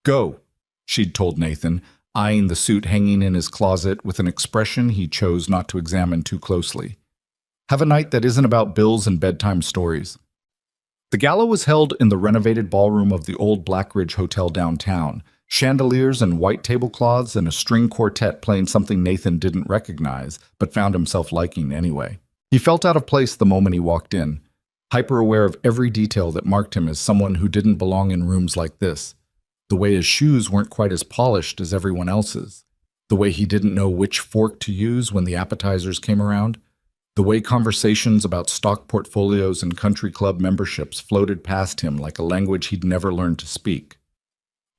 Go, she'd told Nathan, eyeing the suit hanging in his closet with an expression he chose not to examine too closely. Have a night that isn't about bills and bedtime stories. The gala was held in the renovated ballroom of the old Blackridge Hotel downtown, chandeliers and white tablecloths and a string quartet playing something Nathan didn't recognize, but found himself liking anyway. He felt out of place the moment he walked in, hyper-aware of every detail that marked him as someone who didn't belong in rooms like this. The way his shoes weren't quite as polished as everyone else's. The way he didn't know which fork to use when the appetizers came around. The way conversations about stock portfolios and country club memberships floated past him like a language he'd never learned to speak.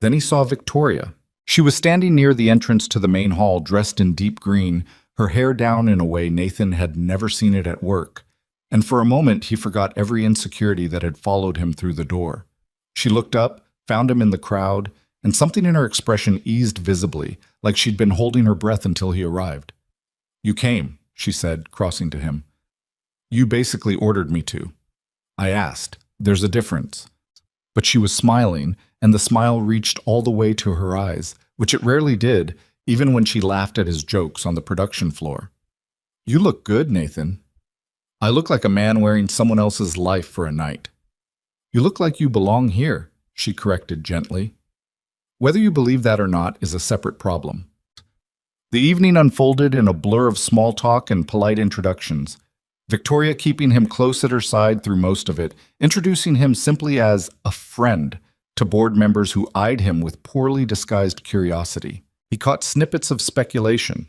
Then he saw Victoria. She was standing near the entrance to the main hall, dressed in deep green, her hair down in a way Nathan had never seen it at work. And for a moment he forgot every insecurity that had followed him through the door. She looked up, found him in the crowd, and something in her expression eased visibly, like she'd been holding her breath until he arrived. "You came," she said, crossing to him. "You basically ordered me to." I asked. There's a difference. But she was smiling, and the smile reached all the way to her eyes, which it rarely did, even when she laughed at his jokes on the production floor. "You look good, Nathan." "I look like a man wearing someone else's life for a night." "You look like you belong here," she corrected gently. Whether you believe that or not is a separate problem. The evening unfolded in a blur of small talk and polite introductions, Victoria keeping him close at her side through most of it, introducing him simply as a friend to board members who eyed him with poorly disguised curiosity. He caught snippets of speculation,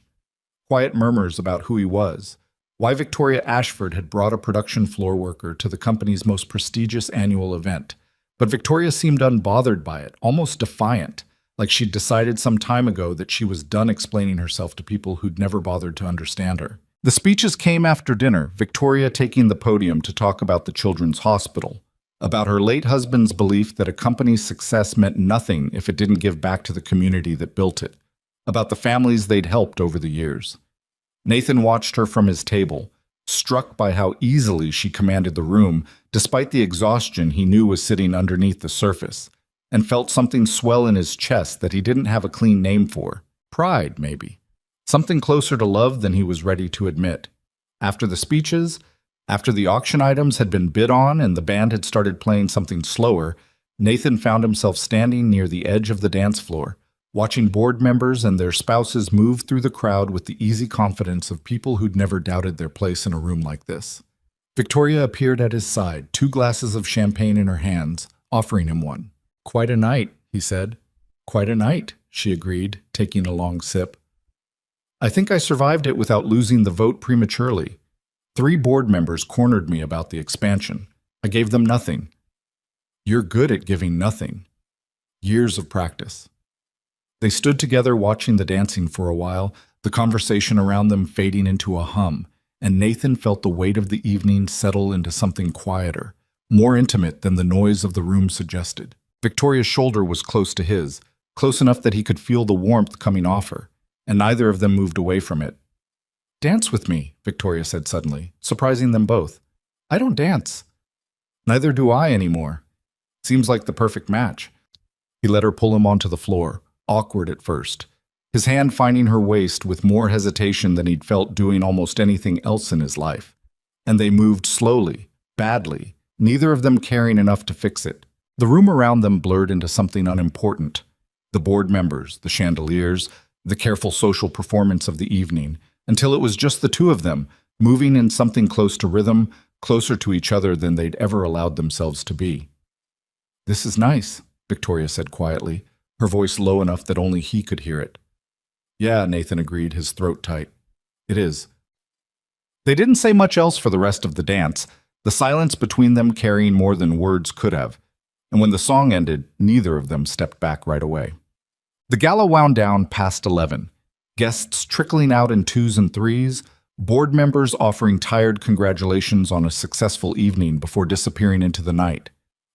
quiet murmurs about who he was, why Victoria Ashford had brought a production floor worker to the company's most prestigious annual event. But Victoria seemed unbothered by it, almost defiant, like she'd decided some time ago that she was done explaining herself to people who'd never bothered to understand her. The speeches came after dinner, Victoria taking the podium to talk about the children's hospital, about her late husband's belief that a company's success meant nothing if it didn't give back to the community that built it, about the families they'd helped over the years. Nathan watched her from his table, struck by how easily she commanded the room, despite the exhaustion he knew was sitting underneath the surface, and felt something swell in his chest that he didn't have a clean name for. Pride, maybe. Something closer to love than he was ready to admit. After the speeches, after the auction items had been bid on and the band had started playing something slower, Nathan found himself standing near the edge of the dance floor, watching board members and their spouses move through the crowd with the easy confidence of people who'd never doubted their place in a room like this. Victoria appeared at his side, 2 glasses of champagne in her hands, offering him one. "Quite a night," he said. "Quite a night," she agreed, taking a long sip. "I think I survived it without losing the vote prematurely. 3 board members cornered me about the expansion. I gave them nothing." "You're good at giving nothing." "Years of practice." They stood together watching the dancing for a while, the conversation around them fading into a hum, and Nathan felt the weight of the evening settle into something quieter, more intimate than the noise of the room suggested. Victoria's shoulder was close to his, close enough that he could feel the warmth coming off her, and neither of them moved away from it. "Dance with me," Victoria said suddenly, surprising them both. "I don't dance." "Neither do I anymore." "Seems like the perfect match." He let her pull him onto the floor, awkward at first, his hand finding her waist with more hesitation than he'd felt doing almost anything else in his life. And they moved slowly, badly, neither of them caring enough to fix it. The room around them blurred into something unimportant. The board members, the chandeliers, the careful social performance of the evening, until it was just the 2 of them, moving in something close to rhythm, closer to each other than they'd ever allowed themselves to be. "This is nice," Victoria said quietly, her voice low enough that only he could hear it. "Yeah," Nathan agreed, his throat tight. "It is." They didn't say much else for the rest of the dance, the silence between them carrying more than words could have, and when the song ended, neither of them stepped back right away. The gala wound down past 11, guests trickling out in 2s and 3s, board members offering tired congratulations on a successful evening before disappearing into the night.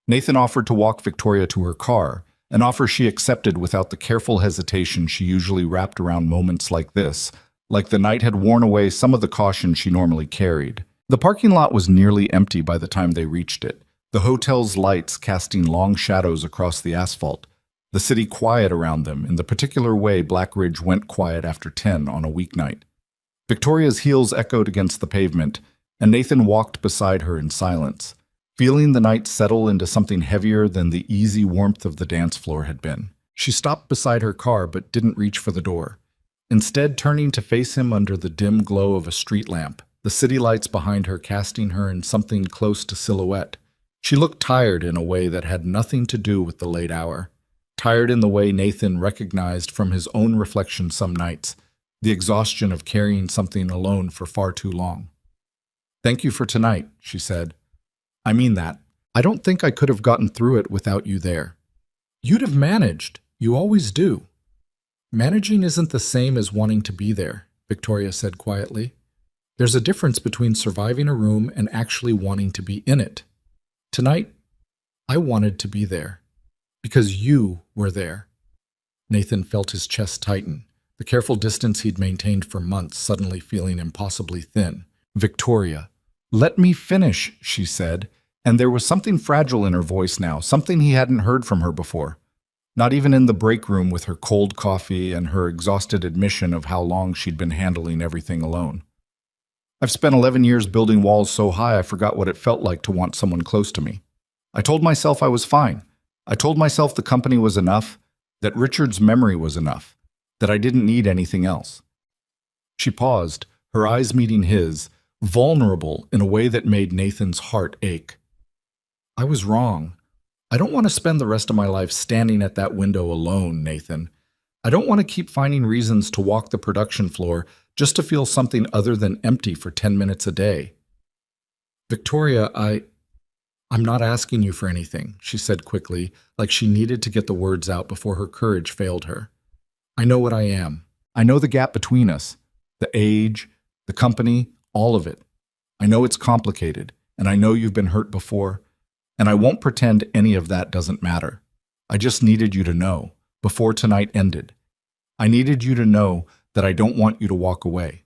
Nathan offered to walk Victoria to her car, an offer she accepted without the careful hesitation she usually wrapped around moments like this, like the night had worn away some of the caution she normally carried. The parking lot was nearly empty by the time they reached it, the hotel's lights casting long shadows across the asphalt, the city quiet around them in the particular way Black Ridge went quiet after 10 on a weeknight. Victoria's heels echoed against the pavement, and Nathan walked beside her in silence, feeling the night settle into something heavier than the easy warmth of the dance floor had been. She stopped beside her car but didn't reach for the door, instead turning to face him under the dim glow of a street lamp, the city lights behind her casting her in something close to silhouette. She looked tired in a way that had nothing to do with the late hour. Tired in the way Nathan recognized from his own reflection some nights, the exhaustion of carrying something alone for far too long. "Thank you for tonight," she said. "I mean that. I don't think I could have gotten through it without you there." "You'd have managed," You always do. Managing isn't the same as wanting to be there, Victoria said quietly. There's a difference between surviving a room and actually wanting to be in it. Tonight, I wanted to be there. Because you were there. Nathan felt his chest tighten, the careful distance he'd maintained for months suddenly feeling impossibly thin. Victoria, let me finish, she said, and there was something fragile in her voice now, something he hadn't heard from her before. Not even in the break room with her cold coffee and her exhausted admission of how long she'd been handling everything alone. I've spent 11 years building walls so high I forgot what it felt like to want someone close to me. I told myself I was fine. I told myself the company was enough, that Richard's memory was enough, that I didn't need anything else. She paused, her eyes meeting his, vulnerable in a way that made Nathan's heart ache. I was wrong. I don't want to spend the rest of my life standing at that window alone, Nathan. I don't want to keep finding reasons to walk the production floor just to feel something other than empty for 10 minutes a day. Victoria, I'm not asking you for anything, she said quickly, like she needed to get the words out before her courage failed her. I know what I am. I know the gap between us, the age, the company, all of it. I know it's complicated, and I know you've been hurt before, and I won't pretend any of that doesn't matter. I just needed you to know, before tonight ended. I needed you to know that I don't want you to walk away.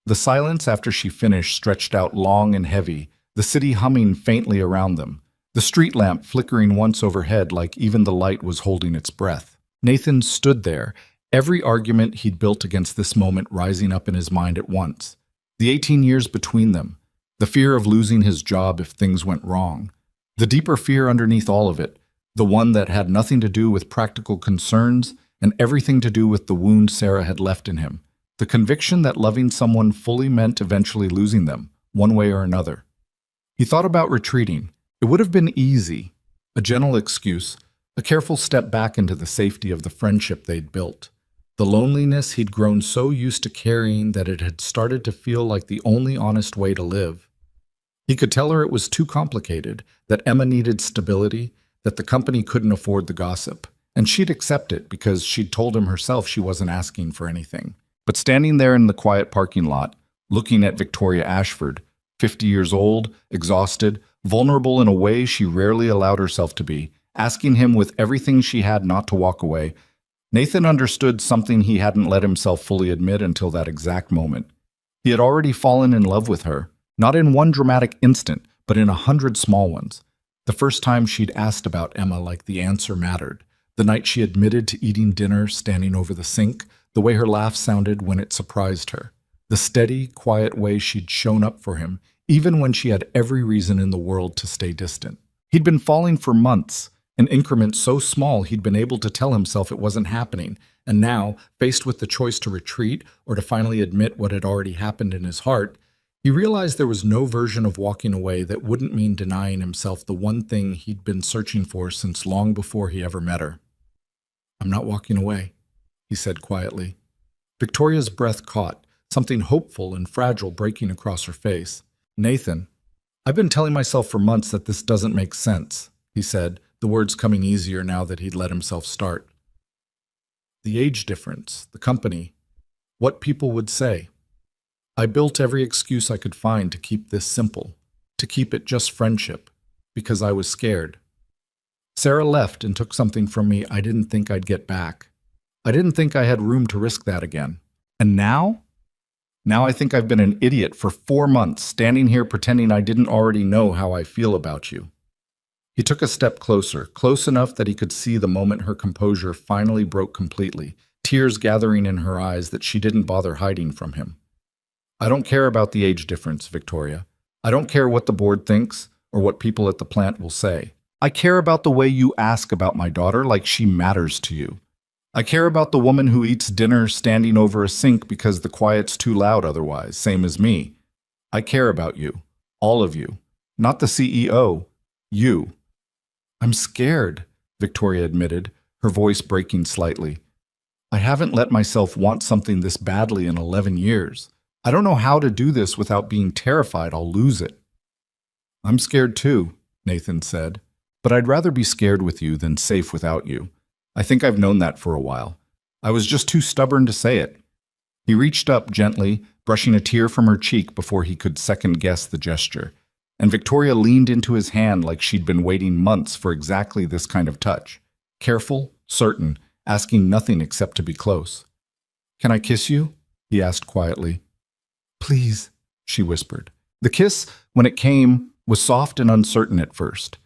The silence after she finished stretched out long and heavy, the city humming faintly around them, the street lamp flickering once overhead like even the light was holding its breath. Nathan stood there, every argument he'd built against this moment rising up in his mind at once. The 18 years between them, the fear of losing his job if things went wrong, the deeper fear underneath all of it, the one that had nothing to do with practical concerns and everything to do with the wound Sarah had left in him, the conviction that loving someone fully meant eventually losing them, one way or another. He thought about retreating. It would have been easy, a gentle excuse, a careful step back into the safety of the friendship they'd built. The loneliness he'd grown so used to carrying that it had started to feel like the only honest way to live. He could tell her it was too complicated, that Emma needed stability, that the company couldn't afford the gossip, and she'd accept it because she'd told him herself she wasn't asking for anything. But standing there in the quiet parking lot, looking at Victoria Ashford, 50 years old, exhausted, vulnerable in a way she rarely allowed herself to be, asking him with everything she had not to walk away, Nathan understood something he hadn't let himself fully admit until that exact moment. He had already fallen in love with her, not in one dramatic instant, but in 100 small ones. The first time she'd asked about Emma like the answer mattered, the night she admitted to eating dinner standing over the sink, the way her laugh sounded when it surprised her, the steady, quiet way she'd shown up for him, even when she had every reason in the world to stay distant. He'd been falling for months, in increments so small he'd been able to tell himself it wasn't happening, and now, faced with the choice to retreat or to finally admit what had already happened in his heart, he realized there was no version of walking away that wouldn't mean denying himself the one thing he'd been searching for since long before he ever met her. "I'm not walking away," he said quietly. Victoria's breath caught, something hopeful and fragile breaking across her face. "Nathan, I've been telling myself for months that this doesn't make sense," he said, the words coming easier now that he'd let himself start. "The age difference, the company, what people would say. I built every excuse I could find to keep this simple, to keep it just friendship, because I was scared. Sarah left and took something from me I didn't think I'd get back. I didn't think I had room to risk that again. And now? Now I think I've been an idiot for 4 months, standing here pretending I didn't already know how I feel about you." He took a step closer, close enough that he could see the moment her composure finally broke completely, tears gathering in her eyes that she didn't bother hiding from him. "I don't care about the age difference, Victoria. I don't care what the board thinks or what people at the plant will say. I care about the way you ask about my daughter like she matters to you. I care about the woman who eats dinner standing over a sink because the quiet's too loud otherwise, same as me. I care about you, all of you, not the CEO, you." "I'm scared," Victoria admitted, her voice breaking slightly. "I haven't let myself want something this badly in 11 years. I don't know how to do this without being terrified I'll lose it." "I'm scared too," Nathan said, "but I'd rather be scared with you than safe without you. I think I've known that for a while. I was just too stubborn to say it." He reached up gently, brushing a tear from her cheek before he could second-guess the gesture, and Victoria leaned into his hand like she'd been waiting months for exactly this kind of touch. Careful, certain, asking nothing except to be close. "Can I kiss you?" he asked quietly. "Please," she whispered. The kiss, when it came, was soft and uncertain at first.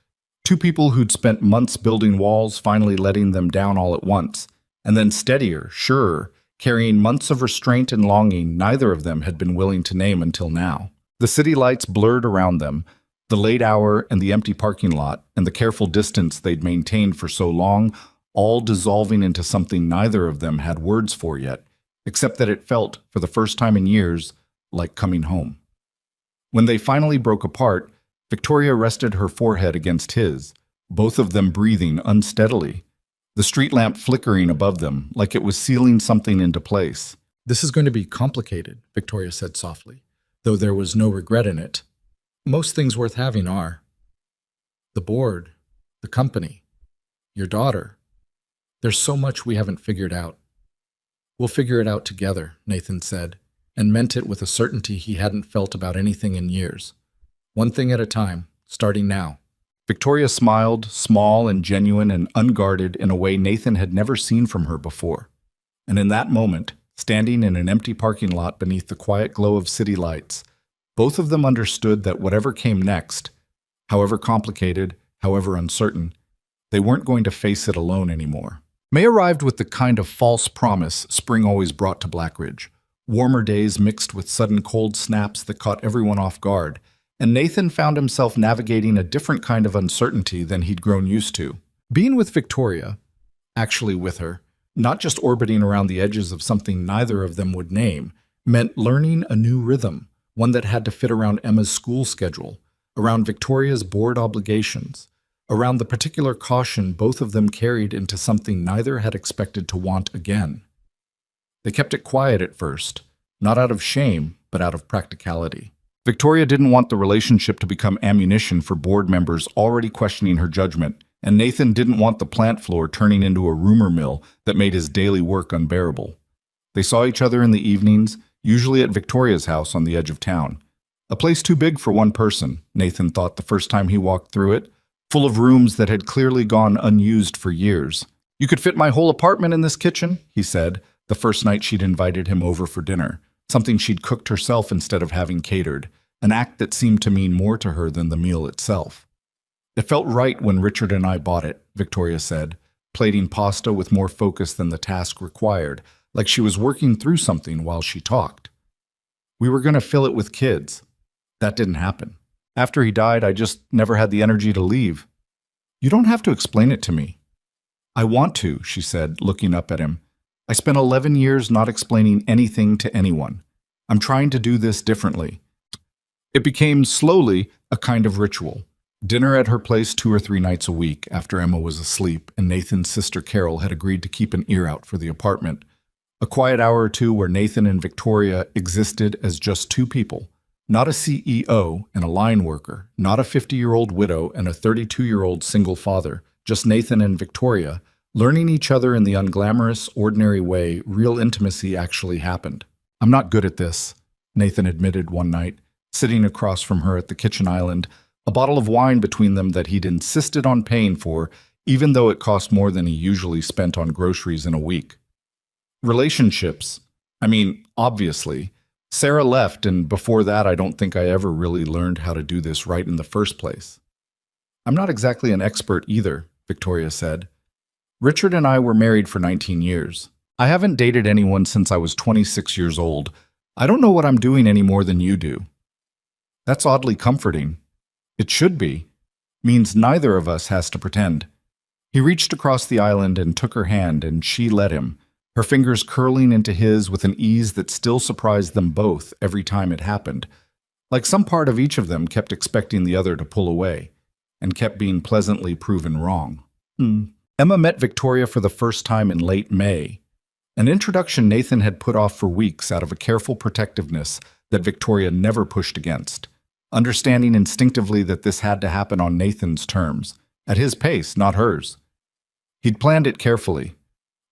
Two people who'd spent months building walls finally letting them down all at once, and then steadier, surer, carrying months of restraint and longing neither of them had been willing to name until now. The city lights blurred around them, the late hour and the empty parking lot, and the careful distance they'd maintained for so long, all dissolving into something neither of them had words for yet, except that it felt, for the first time in years, like coming home. When they finally broke apart, Victoria rested her forehead against his, both of them breathing unsteadily, the street lamp flickering above them like it was sealing something into place. "This is going to be complicated," Victoria said softly, though there was no regret in it. "Most things worth having are. The board, the company, your daughter. There's so much we haven't figured out." "We'll figure it out together," Nathan said, and meant it with a certainty he hadn't felt about anything in years. "One thing at a time, starting now." Victoria smiled, small and genuine and unguarded in a way Nathan had never seen from her before. And in that moment, standing in an empty parking lot beneath the quiet glow of city lights, both of them understood that whatever came next, however complicated, however uncertain, they weren't going to face it alone anymore. May arrived with the kind of false promise spring always brought to Blackridge. Warmer days mixed with sudden cold snaps that caught everyone off guard, and Nathan found himself navigating a different kind of uncertainty than he'd grown used to. Being with Victoria, actually with her, not just orbiting around the edges of something neither of them would name, meant learning a new rhythm, one that had to fit around Emma's school schedule, around Victoria's board obligations, around the particular caution both of them carried into something neither had expected to want again. They kept it quiet at first, not out of shame, but out of practicality. Victoria didn't want the relationship to become ammunition for board members already questioning her judgment, and Nathan didn't want the plant floor turning into a rumor mill that made his daily work unbearable. They saw each other in the evenings, usually at Victoria's house on the edge of town. A place too big for one person, Nathan thought the first time he walked through it, full of rooms that had clearly gone unused for years. "You could fit my whole apartment in this kitchen," he said, the first night she'd invited him over for dinner. Something she'd cooked herself instead of having catered, an act that seemed to mean more to her than the meal itself. "It felt right when Richard and I bought it," Victoria said, plating pasta with more focus than the task required, like she was working through something while she talked. "We were going to fill it with kids. That didn't happen. After he died, I just never had the energy to leave." "You don't have to explain it to me." "I want to," she said, looking up at him. "I spent 11 years not explaining anything to anyone. I'm trying to do this differently." It became, slowly, a kind of ritual. Dinner at her place 2 or 3 nights a week after Emma was asleep and Nathan's sister Carol had agreed to keep an ear out for the apartment. A quiet hour or two where Nathan and Victoria existed as just two people. Not a CEO and a line worker, not a 50-year-old widow and a 32-year-old single father, just Nathan and Victoria, learning each other in the unglamorous, ordinary way real intimacy actually happened. "I'm not good at this," Nathan admitted one night, sitting across from her at the kitchen island, a bottle of wine between them that he'd insisted on paying for, even though it cost more than he usually spent on groceries in a week. "Relationships. I mean, obviously. Sarah left, and before that I don't think I ever really learned how to do this right in the first place." "I'm not exactly an expert either," Victoria said. "Richard and I were married for 19 years. I haven't dated anyone since I was 26 years old. I don't know what I'm doing any more than you do." "That's oddly comforting." "It should be. Means neither of us has to pretend." He reached across the island and took her hand, and she let him, her fingers curling into his with an ease that still surprised them both every time it happened, like some part of each of them kept expecting the other to pull away, and kept being pleasantly proven wrong. Emma met Victoria for the first time in late May, an introduction Nathan had put off for weeks out of a careful protectiveness that Victoria never pushed against, understanding instinctively that this had to happen on Nathan's terms, at his pace, not hers. He'd planned it carefully.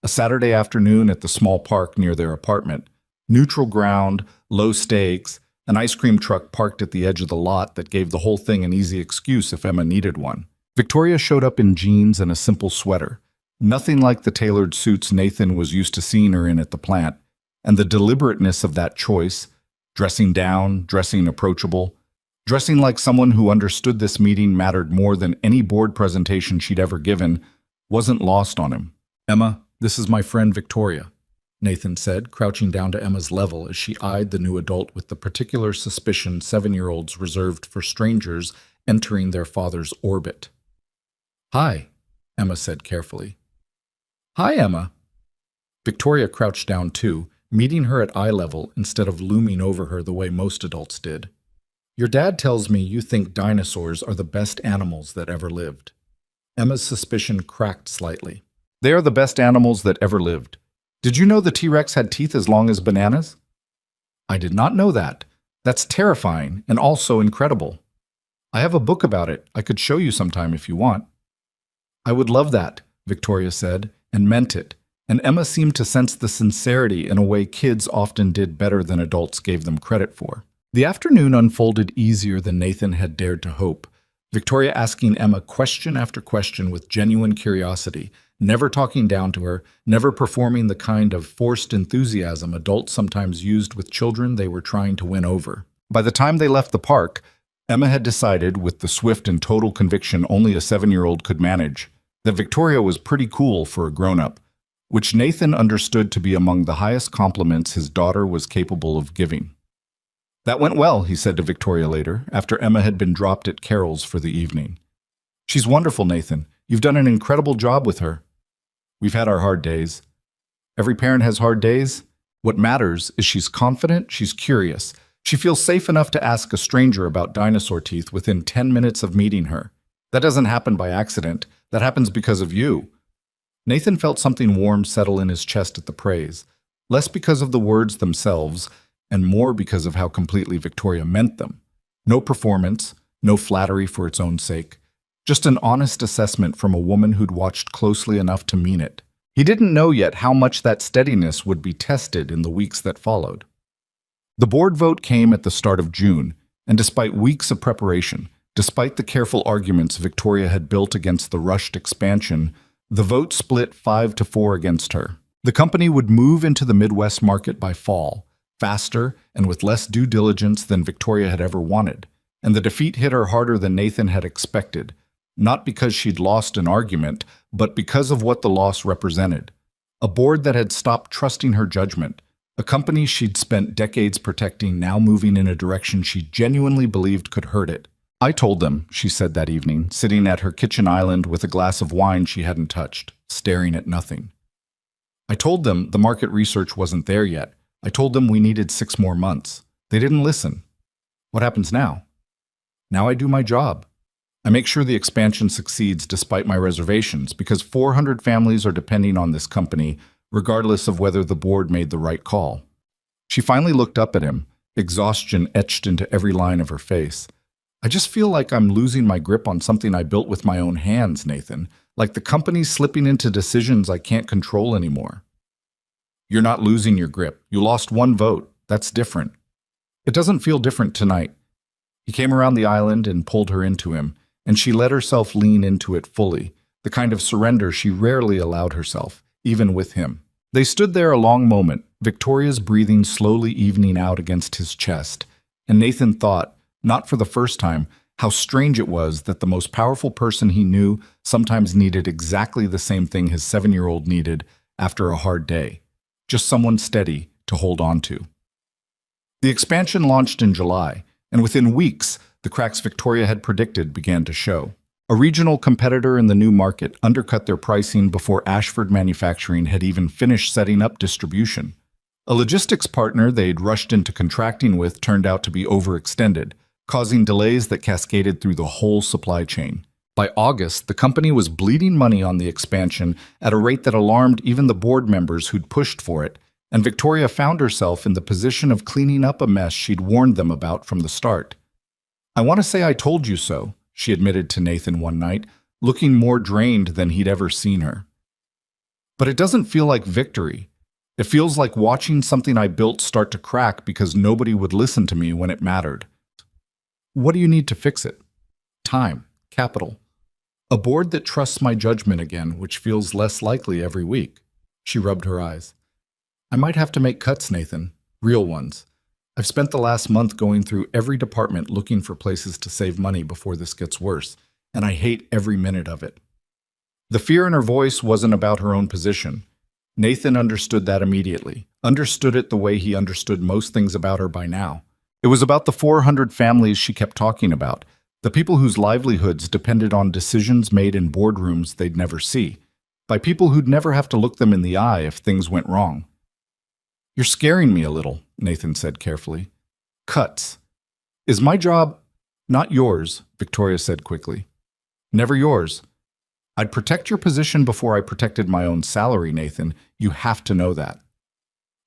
A Saturday afternoon at the small park near their apartment. Neutral ground, low stakes, an ice cream truck parked at the edge of the lot that gave the whole thing an easy excuse if Emma needed one. Victoria showed up in jeans and a simple sweater. Nothing like the tailored suits Nathan was used to seeing her in at the plant. And the deliberateness of that choice, dressing down, dressing approachable, dressing like someone who understood this meeting mattered more than any board presentation she'd ever given, wasn't lost on him. "Emma, this is my friend Victoria," Nathan said, crouching down to Emma's level as she eyed the new adult with the particular suspicion 7-year-olds reserved for strangers entering their father's orbit. "Hi," Emma said carefully. "Hi, Emma." Victoria crouched down too, meeting her at eye level instead of looming over her the way most adults did. "Your dad tells me you think dinosaurs are the best animals that ever lived." Emma's suspicion cracked slightly. "They are the best animals that ever lived. Did you know the T-Rex had teeth as long as bananas?" "I did not know that. That's terrifying and also incredible. I have a book about it. I could show you sometime if you want." "I would love that," Victoria said, and meant it. And Emma seemed to sense the sincerity in a way kids often did better than adults gave them credit for. The afternoon unfolded easier than Nathan had dared to hope, Victoria asking Emma question after question with genuine curiosity, never talking down to her, never performing the kind of forced enthusiasm adults sometimes used with children they were trying to win over. By the time they left the park, Emma had decided, with the swift and total conviction only a 7-year-old could manage, that Victoria was pretty cool for a grown-up, which Nathan understood to be among the highest compliments his daughter was capable of giving. "That went well," he said to Victoria later, after Emma had been dropped at Carol's for the evening. "She's wonderful, Nathan. You've done an incredible job with her." "We've had our hard days." "Every parent has hard days. What matters is she's confident, she's curious. She feels safe enough to ask a stranger about dinosaur teeth within 10 minutes of meeting her. That doesn't happen by accident. That happens because of you." Nathan felt something warm settle in his chest at the praise, less because of the words themselves, and more because of how completely Victoria meant them. No performance, no flattery for its own sake, just an honest assessment from a woman who'd watched closely enough to mean it. He didn't know yet how much that steadiness would be tested in the weeks that followed. The board vote came at the start of June, and despite weeks of preparation, despite the careful arguments Victoria had built against the rushed expansion, the vote split 5-4 against her. The company would move into the Midwest market by fall, faster and with less due diligence than Victoria had ever wanted, and the defeat hit her harder than Nathan had expected, not because she'd lost an argument, but because of what the loss represented. A board that had stopped trusting her judgment, a company she'd spent decades protecting now moving in a direction she genuinely believed could hurt it. "I told them," she said that evening, sitting at her kitchen island with a glass of wine she hadn't touched, staring at nothing. "I told them the market research wasn't there yet. I told them we needed 6 more months. They didn't listen. What happens now? Now I do my job. I make sure the expansion succeeds despite my reservations because 400 families are depending on this company, regardless of whether the board made the right call." She finally looked up at him, exhaustion etched into every line of her face. "I just feel like I'm losing my grip on something I built with my own hands, Nathan, like the company's slipping into decisions I can't control anymore." "You're not losing your grip. You lost 1 vote. That's different." "It doesn't feel different tonight." He came around the island and pulled her into him, and she let herself lean into it fully, the kind of surrender she rarely allowed herself, even with him. They stood there a long moment, Victoria's breathing slowly evening out against his chest, and Nathan thought, not for the first time, how strange it was that the most powerful person he knew sometimes needed exactly the same thing his 7-year-old needed after a hard day. Just someone steady to hold on to. The expansion launched in July, and within weeks, the cracks Victoria had predicted began to show. A regional competitor in the new market undercut their pricing before Ashford Manufacturing had even finished setting up distribution. A logistics partner they'd rushed into contracting with turned out to be overextended, causing delays that cascaded through the whole supply chain. By August, the company was bleeding money on the expansion at a rate that alarmed even the board members who'd pushed for it, and Victoria found herself in the position of cleaning up a mess she'd warned them about from the start. "I want to say I told you so," she admitted to Nathan one night, looking more drained than he'd ever seen her. But it doesn't feel like victory. It feels like watching something I built start to crack because nobody would listen to me when it mattered. What do you need to fix it? Time, capital. A board that trusts my judgment again, which feels less likely every week. She rubbed her eyes. I might have to make cuts, Nathan. Real ones. I've spent the last month going through every department looking for places to save money before this gets worse, and I hate every minute of it. The fear in her voice wasn't about her own position. Nathan understood that immediately, understood it the way he understood most things about her by now. It was about the 400 families she kept talking about, the people whose livelihoods depended on decisions made in boardrooms they'd never see, by people who'd never have to look them in the eye if things went wrong. You're scaring me a little, Nathan said carefully. Cuts. Is my job not yours, Victoria said quickly. Never yours. I'd protect your position before I protected my own salary, Nathan. You have to know that.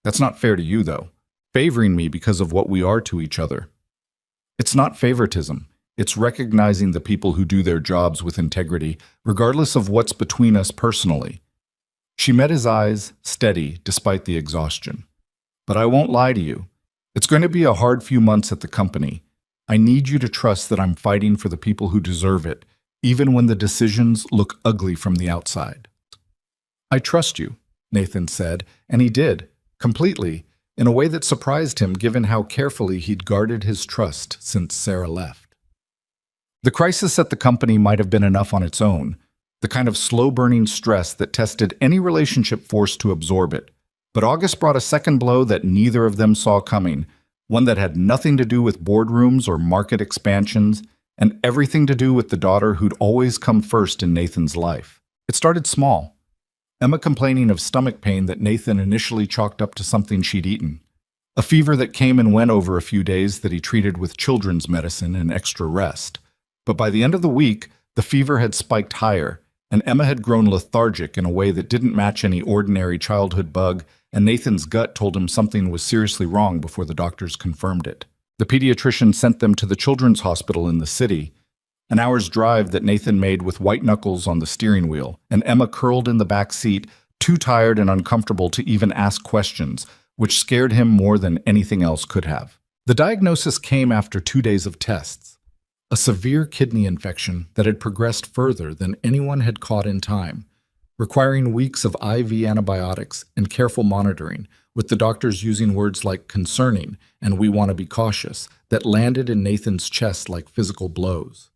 That's not fair to you, though. Favoring me because of what we are to each other. It's not favoritism. It's recognizing the people who do their jobs with integrity, regardless of what's between us personally. She met his eyes, steady despite the exhaustion. But I won't lie to you. It's going to be a hard few months at the company. I need you to trust that I'm fighting for the people who deserve it, even when the decisions look ugly from the outside. I trust you, Nathan said, and he did, completely, in a way that surprised him given how carefully he'd guarded his trust since Sarah left. The crisis at the company might have been enough on its own, the kind of slow-burning stress that tested any relationship forced to absorb it. But August brought a second blow that neither of them saw coming, one that had nothing to do with boardrooms or market expansions, and everything to do with the daughter who'd always come first in Nathan's life. It started small. Emma complaining of stomach pain that Nathan initially chalked up to something she'd eaten. A fever that came and went over a few days that he treated with children's medicine and extra rest. But by the end of the week, the fever had spiked higher, and Emma had grown lethargic in a way that didn't match any ordinary childhood bug, and Nathan's gut told him something was seriously wrong before the doctors confirmed it. The pediatrician sent them to the children's hospital in the city, an hour's drive that Nathan made with white knuckles on the steering wheel, and Emma curled in the back seat, too tired and uncomfortable to even ask questions, which scared him more than anything else could have. The diagnosis came after 2 days of tests. A severe kidney infection that had progressed further than anyone had caught in time, requiring weeks of IV antibiotics and careful monitoring, with the doctors using words like concerning and we want to be cautious that landed in Nathan's chest like physical blows.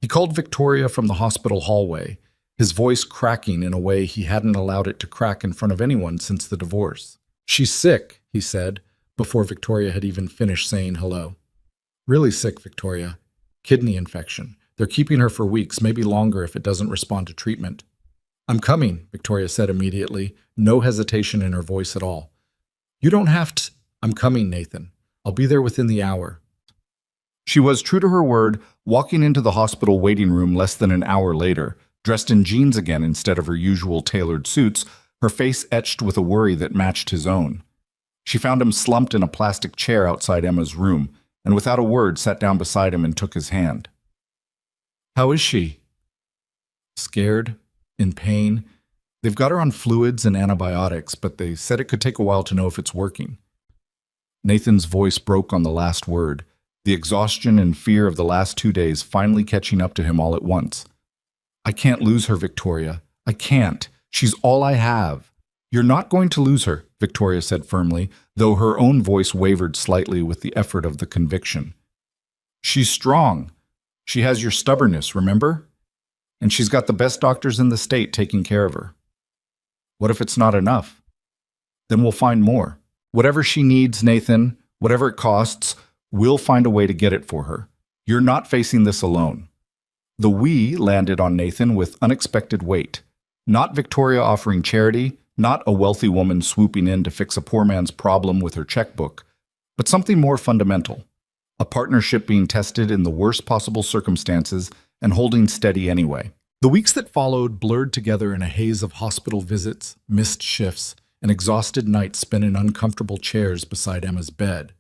He called Victoria from the hospital hallway, his voice cracking in a way he hadn't allowed it to crack in front of anyone since the divorce. She's sick, he said, before Victoria had even finished saying hello. Really sick, Victoria. Kidney infection. They're keeping her for weeks, maybe longer if it doesn't respond to treatment. I'm coming, Victoria said immediately, no hesitation in her voice at all. You don't have to. I'm coming, Nathan. I'll be there within the hour. She was true to her word, walking into the hospital waiting room less than an hour later, dressed in jeans again instead of her usual tailored suits, her face etched with a worry that matched his own. She found him slumped in a plastic chair outside Emma's room, and without a word sat down beside him and took his hand. How is she? Scared? In pain? They've got her on fluids and antibiotics, but they said it could take a while to know if it's working. Nathan's voice broke on the last word, the exhaustion and fear of the last 2 days finally catching up to him all at once. I can't lose her, Victoria. I can't. She's all I have. You're not going to lose her, Victoria said firmly, though her own voice wavered slightly with the effort of the conviction. She's strong. She has your stubbornness, remember? And she's got the best doctors in the state taking care of her. What if it's not enough? Then we'll find more. Whatever she needs, Nathan, whatever it costs, we'll find a way to get it for her. You're not facing this alone. The we landed on Nathan with unexpected weight. Not Victoria offering charity, not a wealthy woman swooping in to fix a poor man's problem with her checkbook, but something more fundamental. A partnership being tested in the worst possible circumstances and holding steady anyway. The weeks that followed blurred together in a haze of hospital visits, missed shifts, and exhausted nights spent in uncomfortable chairs beside Emma's bed.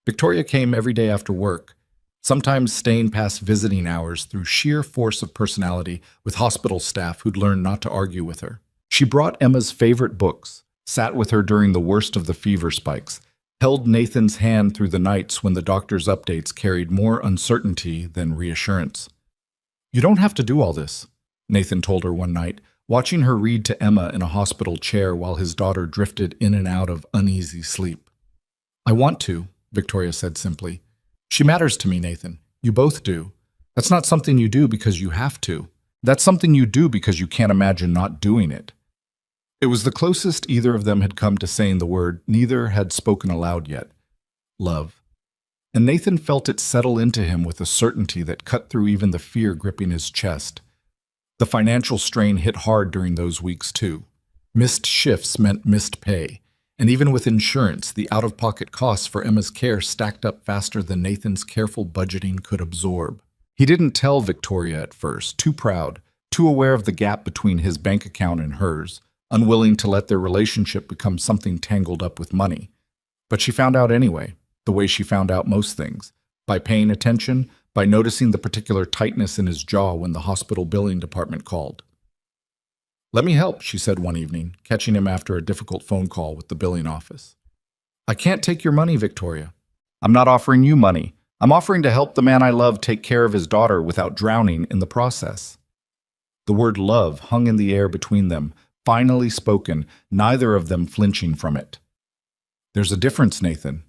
Victoria came every day after work, sometimes staying past visiting hours through sheer force of personality with hospital staff who'd learned not to argue with her. She brought Emma's favorite books, sat with her during the worst of the fever spikes, held Nathan's hand through the nights when the doctor's updates carried more uncertainty than reassurance. "You don't have to do all this," Nathan told her one night, watching her read to Emma in a hospital chair while his daughter drifted in and out of uneasy sleep. "I want to," Victoria said simply. "She matters to me, Nathan. You both do. That's not something you do because you have to. That's something you do because you can't imagine not doing it." It was the closest either of them had come to saying the word neither had spoken aloud yet. Love. And Nathan felt it settle into him with a certainty that cut through even the fear gripping his chest. The financial strain hit hard during those weeks, too. Missed shifts meant missed pay, and even with insurance, the out-of-pocket costs for Emma's care stacked up faster than Nathan's careful budgeting could absorb. He didn't tell Victoria at first, too proud, too aware of the gap between his bank account and hers, unwilling to let their relationship become something tangled up with money. But she found out anyway, the way she found out most things, by paying attention, by noticing the particular tightness in his jaw when the hospital billing department called. "Let me help," she said one evening, catching him after a difficult phone call with the billing office. "I can't take your money, Victoria. I'm not offering you money. I'm offering to help the man I love take care of his daughter without drowning in the process." The word love hung in the air between them, finally spoken, neither of them flinching from it. "There's a difference, Nathan.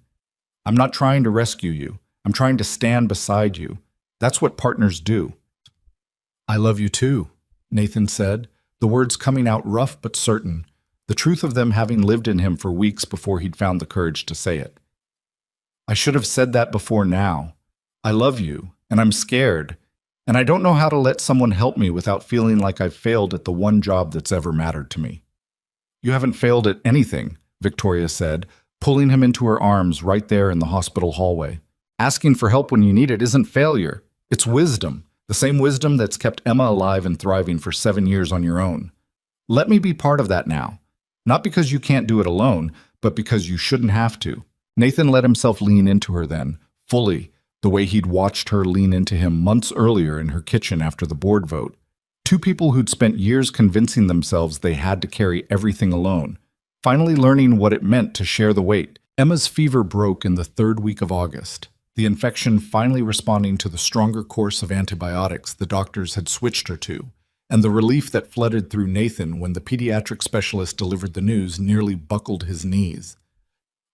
I'm not trying to rescue you. I'm trying to stand beside you. That's what partners do." "I love you too," Nathan said, the words coming out rough but certain, the truth of them having lived in him for weeks before he'd found the courage to say it. "I should have said that before now. I love you, and I'm scared, and I don't know how to let someone help me without feeling like I've failed at the one job that's ever mattered to me." "You haven't failed at anything," Victoria said, pulling him into her arms right there in the hospital hallway. "Asking for help when you need it isn't failure. It's wisdom, the same wisdom that's kept Emma alive and thriving for 7 years on your own. Let me be part of that now. Not because you can't do it alone, but because you shouldn't have to." Nathan let himself lean into her then, fully, the way he'd watched her lean into him months earlier in her kitchen after the board vote. Two people who'd spent years convincing themselves they had to carry everything alone, finally learning what it meant to share the weight. Emma's fever broke in the 3rd week of August, the infection finally responding to the stronger course of antibiotics the doctors had switched her to, and the relief that flooded through Nathan when the pediatric specialist delivered the news nearly buckled his knees.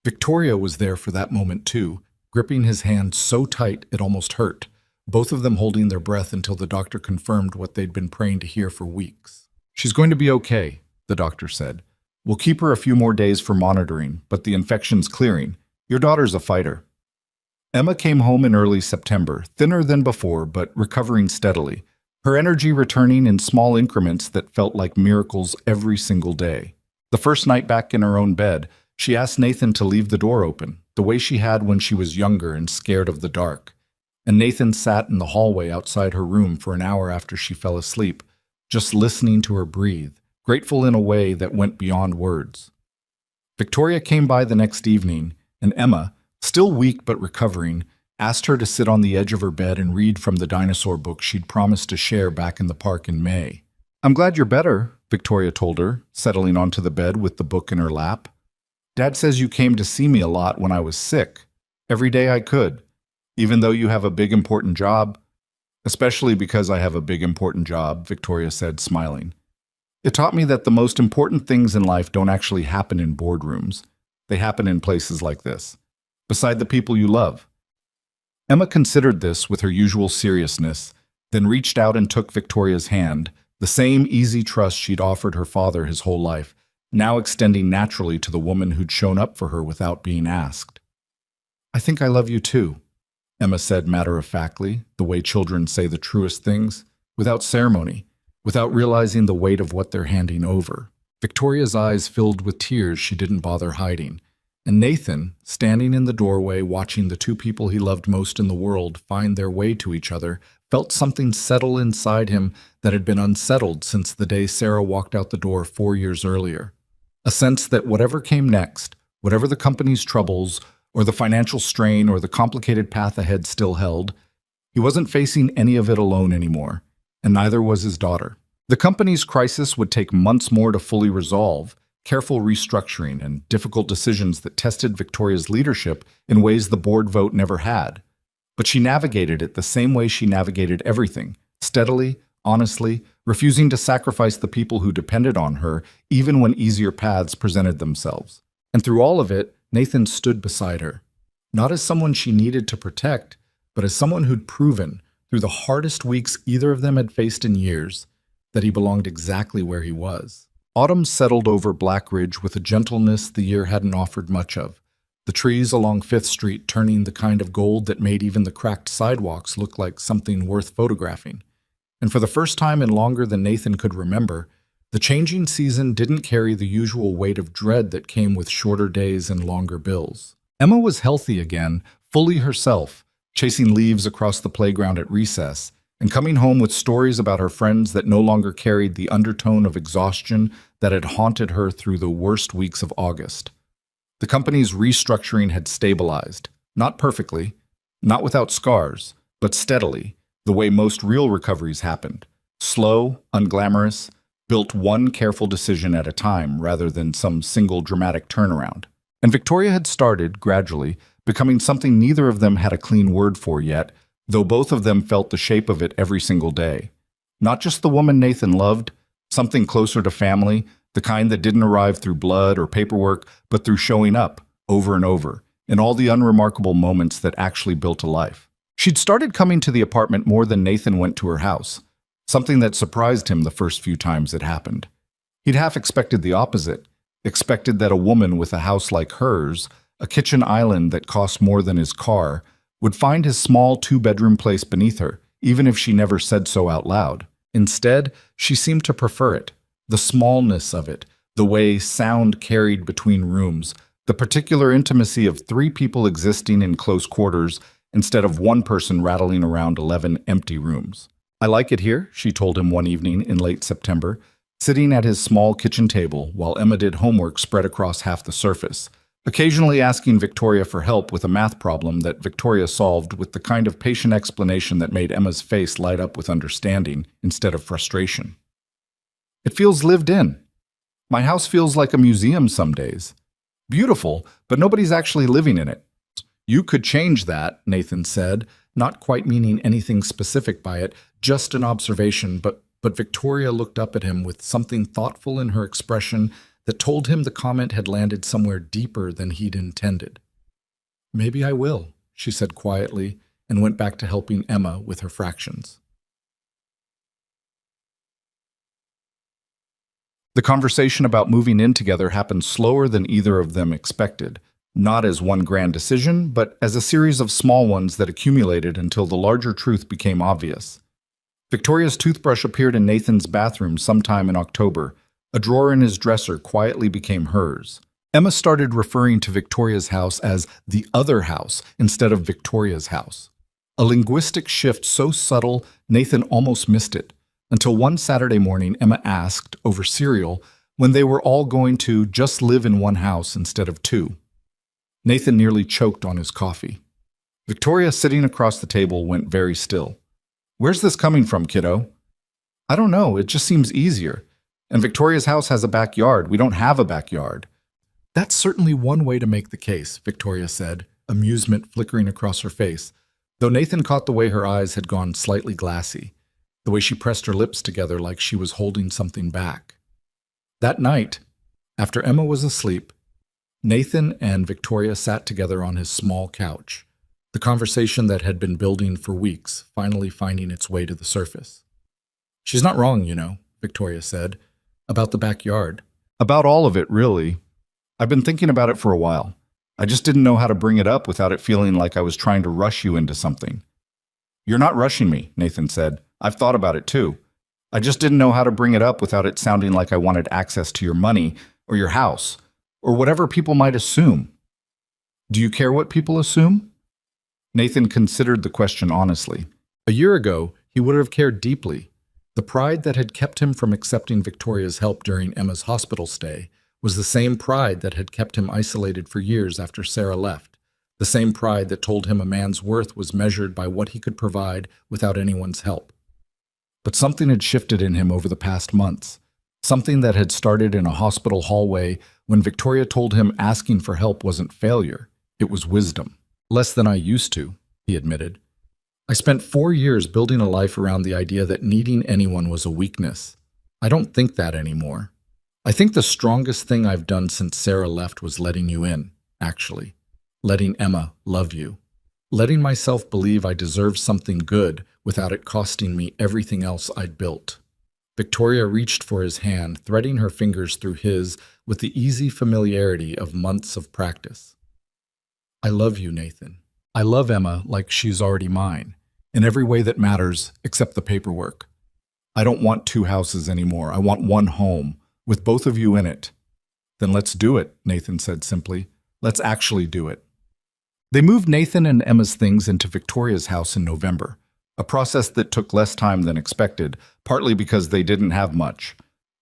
Victoria was there for that moment too, gripping his hand so tight it almost hurt, both of them holding their breath until the doctor confirmed what they'd been praying to hear for weeks. "She's going to be okay," the doctor said. "We'll keep her a few more days for monitoring, but the infection's clearing. Your daughter's a fighter." Emma came home in early September, thinner than before, but recovering steadily, her energy returning in small increments that felt like miracles every single day. The first night back in her own bed, she asked Nathan to leave the door open, the way she had when she was younger and scared of the dark. And Nathan sat in the hallway outside her room for an hour after she fell asleep, just listening to her breathe, grateful in a way that went beyond words. Victoria came by the next evening, and Emma, still weak but recovering, asked her to sit on the edge of her bed and read from the dinosaur book she'd promised to share back in the park in May. "I'm glad you're better," Victoria told her, settling onto the bed with the book in her lap. "Dad says you came to see me a lot when I was sick. Every day I could. Even though you have a big important job." "Especially because I have a big important job," Victoria said, smiling. "It taught me that the most important things in life don't actually happen in boardrooms. They happen in places like this, beside the people you love." Emma considered this with her usual seriousness, then reached out and took Victoria's hand, the same easy trust she'd offered her father his whole life, now extending naturally to the woman who'd shown up for her without being asked. "I think I love you too," Emma said matter-of-factly, the way children say the truest things, without ceremony, without realizing the weight of what they're handing over. Victoria's eyes filled with tears she didn't bother hiding, and Nathan, standing in the doorway watching the two people he loved most in the world find their way to each other, felt something settle inside him that had been unsettled since the day Sarah walked out the door 4 years earlier. A sense that whatever came next, whatever the company's troubles, or the financial strain, or the complicated path ahead still held, he wasn't facing any of it alone anymore, and neither was his daughter. The company's crisis would take months more to fully resolve, careful restructuring and difficult decisions that tested Victoria's leadership in ways the board vote never had. But she navigated it the same way she navigated everything, steadily, honestly, refusing to sacrifice the people who depended on her, even when easier paths presented themselves. And through all of it, Nathan stood beside her, not as someone she needed to protect, but as someone who'd proven, through the hardest weeks either of them had faced in years, that he belonged exactly where he was. Autumn settled over Black Ridge with a gentleness the year hadn't offered much of, the trees along Fifth Street turning the kind of gold that made even the cracked sidewalks look like something worth photographing. And for the first time in longer than Nathan could remember, the changing season didn't carry the usual weight of dread that came with shorter days and longer bills. Emma was healthy again, fully herself, chasing leaves across the playground at recess, and coming home with stories about her friends that no longer carried the undertone of exhaustion that had haunted her through the worst weeks of August. The company's restructuring had stabilized, not perfectly, not without scars, but steadily, the way most real recoveries happened. Slow, unglamorous, built one careful decision at a time rather than some single dramatic turnaround. And Victoria had started, gradually, becoming something neither of them had a clean word for yet, though both of them felt the shape of it every single day. Not just the woman Nathan loved, something closer to family, the kind that didn't arrive through blood or paperwork, but through showing up, over and over, in all the unremarkable moments that actually built a life. She'd started coming to the apartment more than Nathan went to her house, something that surprised him the first few times it happened. He'd half expected the opposite, expected that a woman with a house like hers, a kitchen island that cost more than his car, would find his small two-bedroom place beneath her, even if she never said so out loud. Instead, she seemed to prefer it, the smallness of it, the way sound carried between rooms, the particular intimacy of three people existing in close quarters instead of one person rattling around 11 empty rooms. "I like it here," she told him one evening in late September, sitting at his small kitchen table while Emma did homework spread across half the surface, occasionally asking Victoria for help with a math problem that Victoria solved with the kind of patient explanation that made Emma's face light up with understanding instead of frustration. "It feels lived in. My house feels like a museum some days. Beautiful, but nobody's actually living in it." "You could change that," Nathan said, not quite meaning anything specific by it, just an observation, but Victoria looked up at him with something thoughtful in her expression that told him the comment had landed somewhere deeper than he'd intended. "Maybe I will," she said quietly, and went back to helping Emma with her fractions. The conversation about moving in together happened slower than either of them expected, not as one grand decision, but as a series of small ones that accumulated until the larger truth became obvious. Victoria's toothbrush appeared in Nathan's bathroom sometime in October. A drawer in his dresser quietly became hers. Emma started referring to Victoria's house as the other house instead of Victoria's house. A linguistic shift so subtle, Nathan almost missed it, until one Saturday morning Emma asked, over cereal, when they were all going to just live in one house instead of two. Nathan nearly choked on his coffee. Victoria, sitting across the table, went very still. "Where's this coming from, kiddo?" "I don't know, it just seems easier. And Victoria's house has a backyard. We don't have a backyard." "That's certainly one way to make the case," Victoria said, amusement flickering across her face, though Nathan caught the way her eyes had gone slightly glassy, the way she pressed her lips together like she was holding something back. That night, after Emma was asleep, Nathan and Victoria sat together on his small couch, the conversation that had been building for weeks finally finding its way to the surface. "She's not wrong, you know," Victoria said, "about the backyard." "About all of it, really. I've been thinking about it for a while. I just didn't know how to bring it up without it feeling like I was trying to rush you into something." "You're not rushing me," Nathan said. "I've thought about it too. I just didn't know how to bring it up without it sounding like I wanted access to your money or your house or whatever people might assume." "Do you care what people assume?" Nathan considered the question honestly. A year ago, he would have cared deeply. The pride that had kept him from accepting Victoria's help during Emma's hospital stay was the same pride that had kept him isolated for years after Sarah left, the same pride that told him a man's worth was measured by what he could provide without anyone's help. But something had shifted in him over the past months. Something that had started in a hospital hallway when Victoria told him asking for help wasn't failure, it was wisdom. Less than I used to, he admitted. I spent 4 years building a life around the idea that needing anyone was a weakness. I don't think that anymore. I think the strongest thing I've done since Sarah left was letting you in, actually. Letting Emma love you. Letting myself believe I deserved something good without it costing me everything else I'd built. Victoria reached for his hand, threading her fingers through his with the easy familiarity of months of practice. I love you, Nathan. I love Emma like she's already mine, in every way that matters except the paperwork. I don't want 2 houses anymore. I want 1 home, with both of you in it. Then let's do it, Nathan said simply. Let's actually do it. They moved Nathan and Emma's things into Victoria's house in November, a process that took less time than expected, partly because they didn't have much.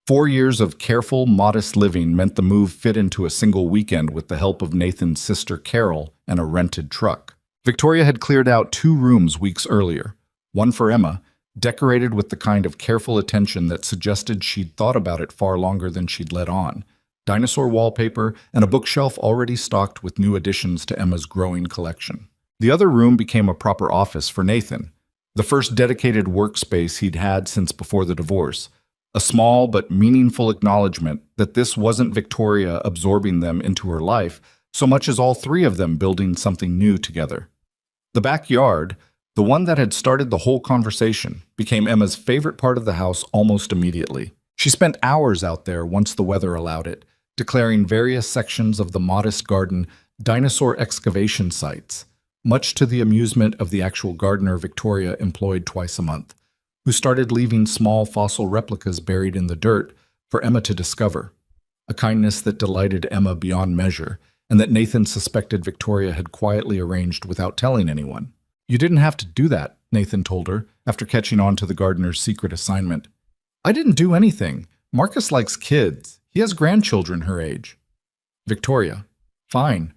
4 years of careful, modest living meant the move fit into a single weekend with the help of Nathan's sister Carol and a rented truck. Victoria had cleared out 2 rooms weeks earlier, one for Emma, decorated with the kind of careful attention that suggested she'd thought about it far longer than she'd let on. Dinosaur wallpaper, and a bookshelf already stocked with new additions to Emma's growing collection. The other room became a proper office for Nathan, the first dedicated workspace he'd had since before the divorce, a small but meaningful acknowledgement that this wasn't Victoria absorbing them into her life so much as all 3 of them building something new together. The backyard, the one that had started the whole conversation, became Emma's favorite part of the house almost immediately. She spent hours out there once the weather allowed it, declaring various sections of the modest garden dinosaur excavation sites, much to the amusement of the actual gardener Victoria employed twice a month, who started leaving small fossil replicas buried in the dirt for Emma to discover, a kindness that delighted Emma beyond measure, and that Nathan suspected Victoria had quietly arranged without telling anyone. You didn't have to do that, Nathan told her, after catching on to the gardener's secret assignment. I didn't do anything. Marcus likes kids. He has grandchildren her age. Victoria, fine.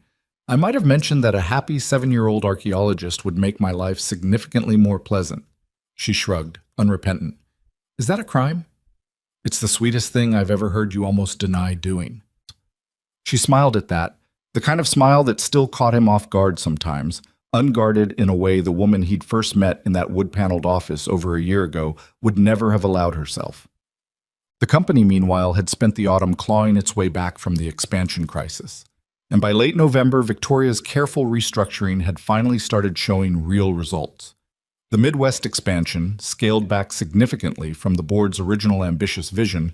I might have mentioned that a happy 7-year-old archaeologist would make my life significantly more pleasant. She shrugged, unrepentant. Is that a crime? It's the sweetest thing I've ever heard you almost deny doing. She smiled at that, the kind of smile that still caught him off guard sometimes, unguarded in a way the woman he'd first met in that wood-paneled office over a year ago would never have allowed herself. The company, meanwhile, had spent the autumn clawing its way back from the expansion crisis. And by late November, Victoria's careful restructuring had finally started showing real results. The Midwest expansion, scaled back significantly from the board's original ambitious vision,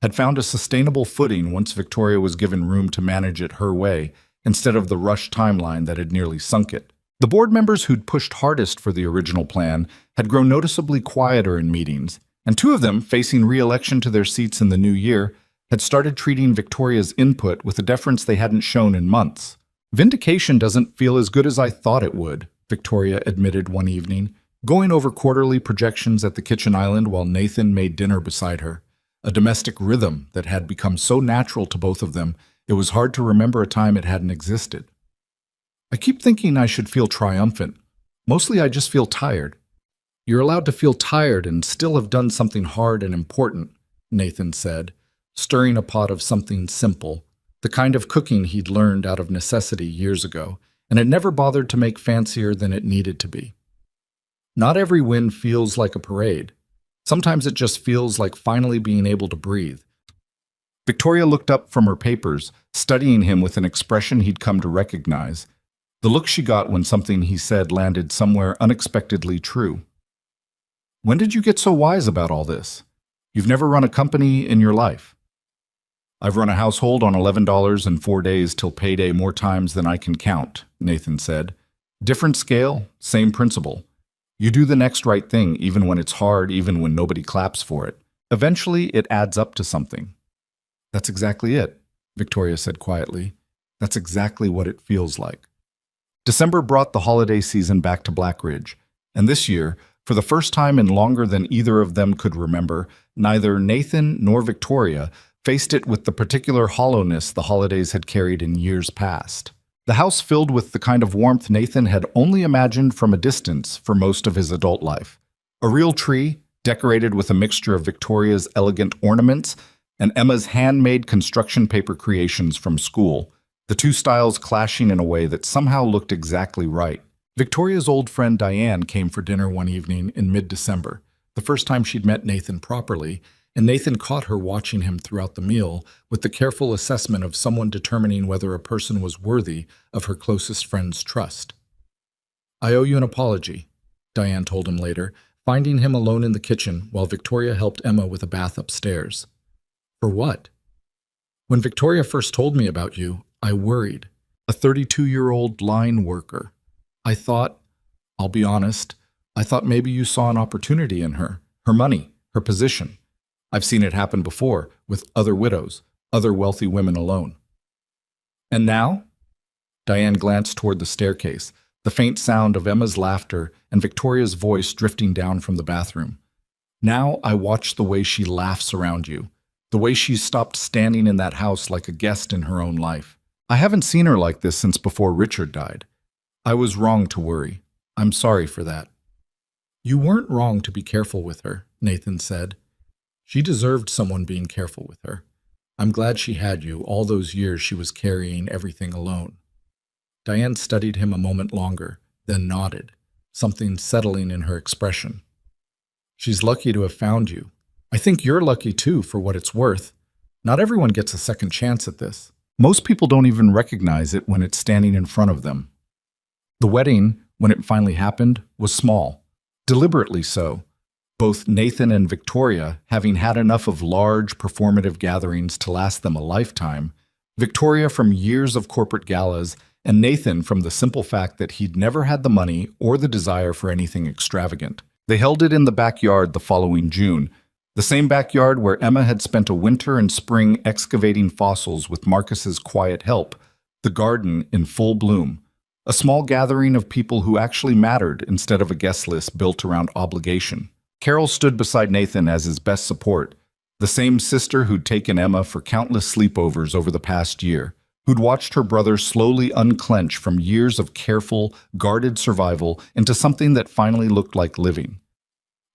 had found a sustainable footing once Victoria was given room to manage it her way, instead of the rushed timeline that had nearly sunk it. The board members who'd pushed hardest for the original plan had grown noticeably quieter in meetings, and 2 of them, facing re-election to their seats in the new year, had started treating Victoria's input with a deference they hadn't shown in months. Vindication doesn't feel as good as I thought it would, Victoria admitted one evening, going over quarterly projections at the kitchen island while Nathan made dinner beside her, a domestic rhythm that had become so natural to both of them it was hard to remember a time it hadn't existed. I keep thinking I should feel triumphant. Mostly I just feel tired. You're allowed to feel tired and still have done something hard and important, Nathan said, stirring a pot of something simple, the kind of cooking he'd learned out of necessity years ago, and had never bothered to make fancier than it needed to be. Not every win feels like a parade. Sometimes it just feels like finally being able to breathe. Victoria looked up from her papers, studying him with an expression he'd come to recognize, the look she got when something he said landed somewhere unexpectedly true. When did you get so wise about all this? You've never run a company in your life. I've run a household on $11 and 4 days till payday more times than I can count, Nathan said. Different scale, same principle. You do the next right thing even when it's hard, even when nobody claps for it. Eventually, it adds up to something. That's exactly it, Victoria said quietly. That's exactly what it feels like. December brought the holiday season back to Black Ridge, and this year, for the first time in longer than either of them could remember, neither Nathan nor Victoria faced it with the particular hollowness the holidays had carried in years past. The house filled with the kind of warmth Nathan had only imagined from a distance for most of his adult life. A real tree, decorated with a mixture of Victoria's elegant ornaments and Emma's handmade construction paper creations from school, the two styles clashing in a way that somehow looked exactly right. Victoria's old friend Diane came for dinner one evening in mid-December, the first time she'd met Nathan properly, and Nathan caught her watching him throughout the meal with the careful assessment of someone determining whether a person was worthy of her closest friend's trust. "I owe you an apology," Diane told him later, finding him alone in the kitchen while Victoria helped Emma with a bath upstairs. "For what?" "When Victoria first told me about you, I worried. A 32-year-old line worker. I'll be honest, I thought maybe you saw an opportunity in her money, her position. I've seen it happen before, with other widows, other wealthy women alone." "And now?" Diane glanced toward the staircase, the faint sound of Emma's laughter and Victoria's voice drifting down from the bathroom. "Now I watch the way she laughs around you, the way she's stopped standing in that house like a guest in her own life. I haven't seen her like this since before Richard died. I was wrong to worry. I'm sorry for that." "You weren't wrong to be careful with her," Nathan said. "She deserved someone being careful with her. I'm glad she had you all those years she was carrying everything alone." Diane studied him a moment longer, then nodded, something settling in her expression. "She's lucky to have found you. I think you're lucky too, for what it's worth. Not everyone gets a second chance at this. Most people don't even recognize it when it's standing in front of them." The wedding, when it finally happened, was small, deliberately so. Both Nathan and Victoria having had enough of large, performative gatherings to last them a lifetime, Victoria from years of corporate galas, and Nathan from the simple fact that he'd never had the money or the desire for anything extravagant. They held it in the backyard the following June, the same backyard where Emma had spent a winter and spring excavating fossils with Marcus's quiet help, the garden in full bloom. A small gathering of people who actually mattered instead of a guest list built around obligation. Carol stood beside Nathan as his best support, the same sister who'd taken Emma for countless sleepovers over the past year, who'd watched her brother slowly unclench from years of careful, guarded survival into something that finally looked like living.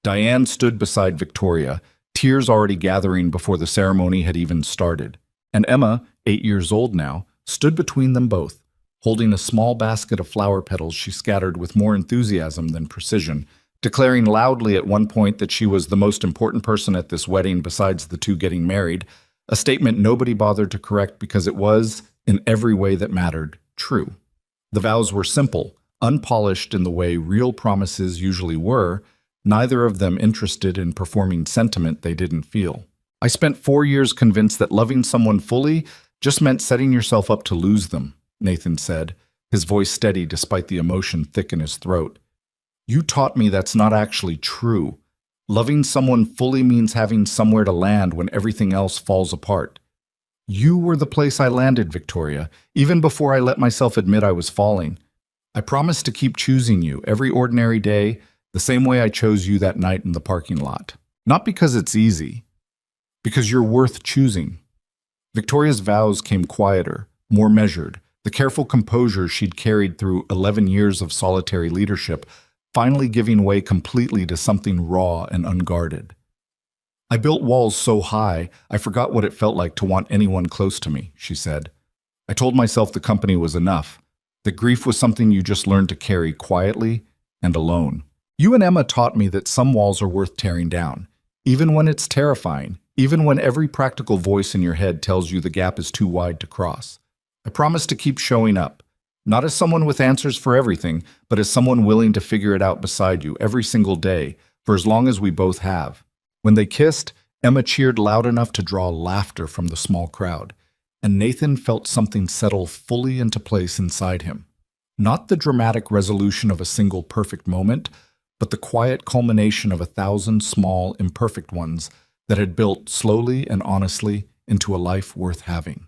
Diane stood beside Victoria, tears already gathering before the ceremony had even started. And Emma, 8 years old now, stood between them both, holding a small basket of flower petals she scattered with more enthusiasm than precision, declaring loudly at one point that she was the most important person at this wedding besides the two getting married, a statement nobody bothered to correct because it was, in every way that mattered, true. The vows were simple, unpolished in the way real promises usually were, neither of them interested in performing sentiment they didn't feel. "I spent 4 years convinced that loving someone fully just meant setting yourself up to lose them," Nathan said, his voice steady despite the emotion thick in his throat. "You taught me that's not actually true. Loving someone fully means having somewhere to land when everything else falls apart. You were the place I landed, Victoria, even before I let myself admit I was falling. I promised to keep choosing you every ordinary day, the same way I chose you that night in the parking lot. Not because it's easy, because you're worth choosing." Victoria's vows came quieter, more measured, the careful composure she'd carried through 11 years of solitary leadership finally giving way completely to something raw and unguarded. "I built walls so high, I forgot what it felt like to want anyone close to me," she said. "I told myself the company was enough, that grief was something you just learned to carry quietly and alone. You and Emma taught me that some walls are worth tearing down, even when it's terrifying, even when every practical voice in your head tells you the gap is too wide to cross. I promise to keep showing up, not as someone with answers for everything, but as someone willing to figure it out beside you every single day, for as long as we both have." When they kissed, Emma cheered loud enough to draw laughter from the small crowd, and Nathan felt something settle fully into place inside him. Not the dramatic resolution of a single perfect moment, but the quiet culmination of 1,000 small, imperfect ones that had built slowly and honestly into a life worth having.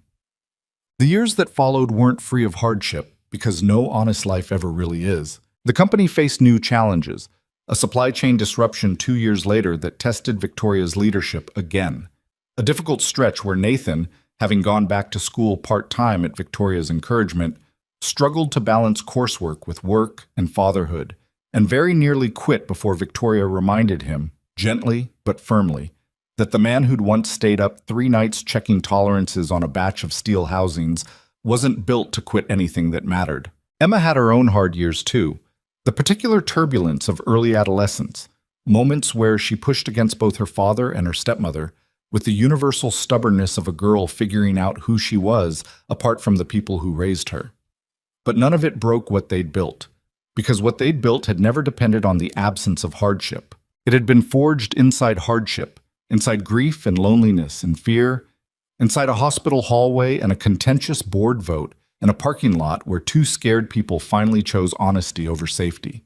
The years that followed weren't free of hardship, because no honest life ever really is. The company faced new challenges, a supply chain disruption 2 years later that tested Victoria's leadership again. A difficult stretch where Nathan, having gone back to school part-time at Victoria's encouragement, struggled to balance coursework with work and fatherhood, and very nearly quit before Victoria reminded him, gently but firmly, that the man who'd once stayed up 3 nights checking tolerances on a batch of steel housings wasn't built to quit anything that mattered. Emma had her own hard years too, the particular turbulence of early adolescence, moments where she pushed against both her father and her stepmother, with the universal stubbornness of a girl figuring out who she was apart from the people who raised her. But none of it broke what they'd built, because what they'd built had never depended on the absence of hardship. It had been forged inside hardship, inside grief and loneliness and fear, inside a hospital hallway and a contentious board vote in a parking lot where two scared people finally chose honesty over safety.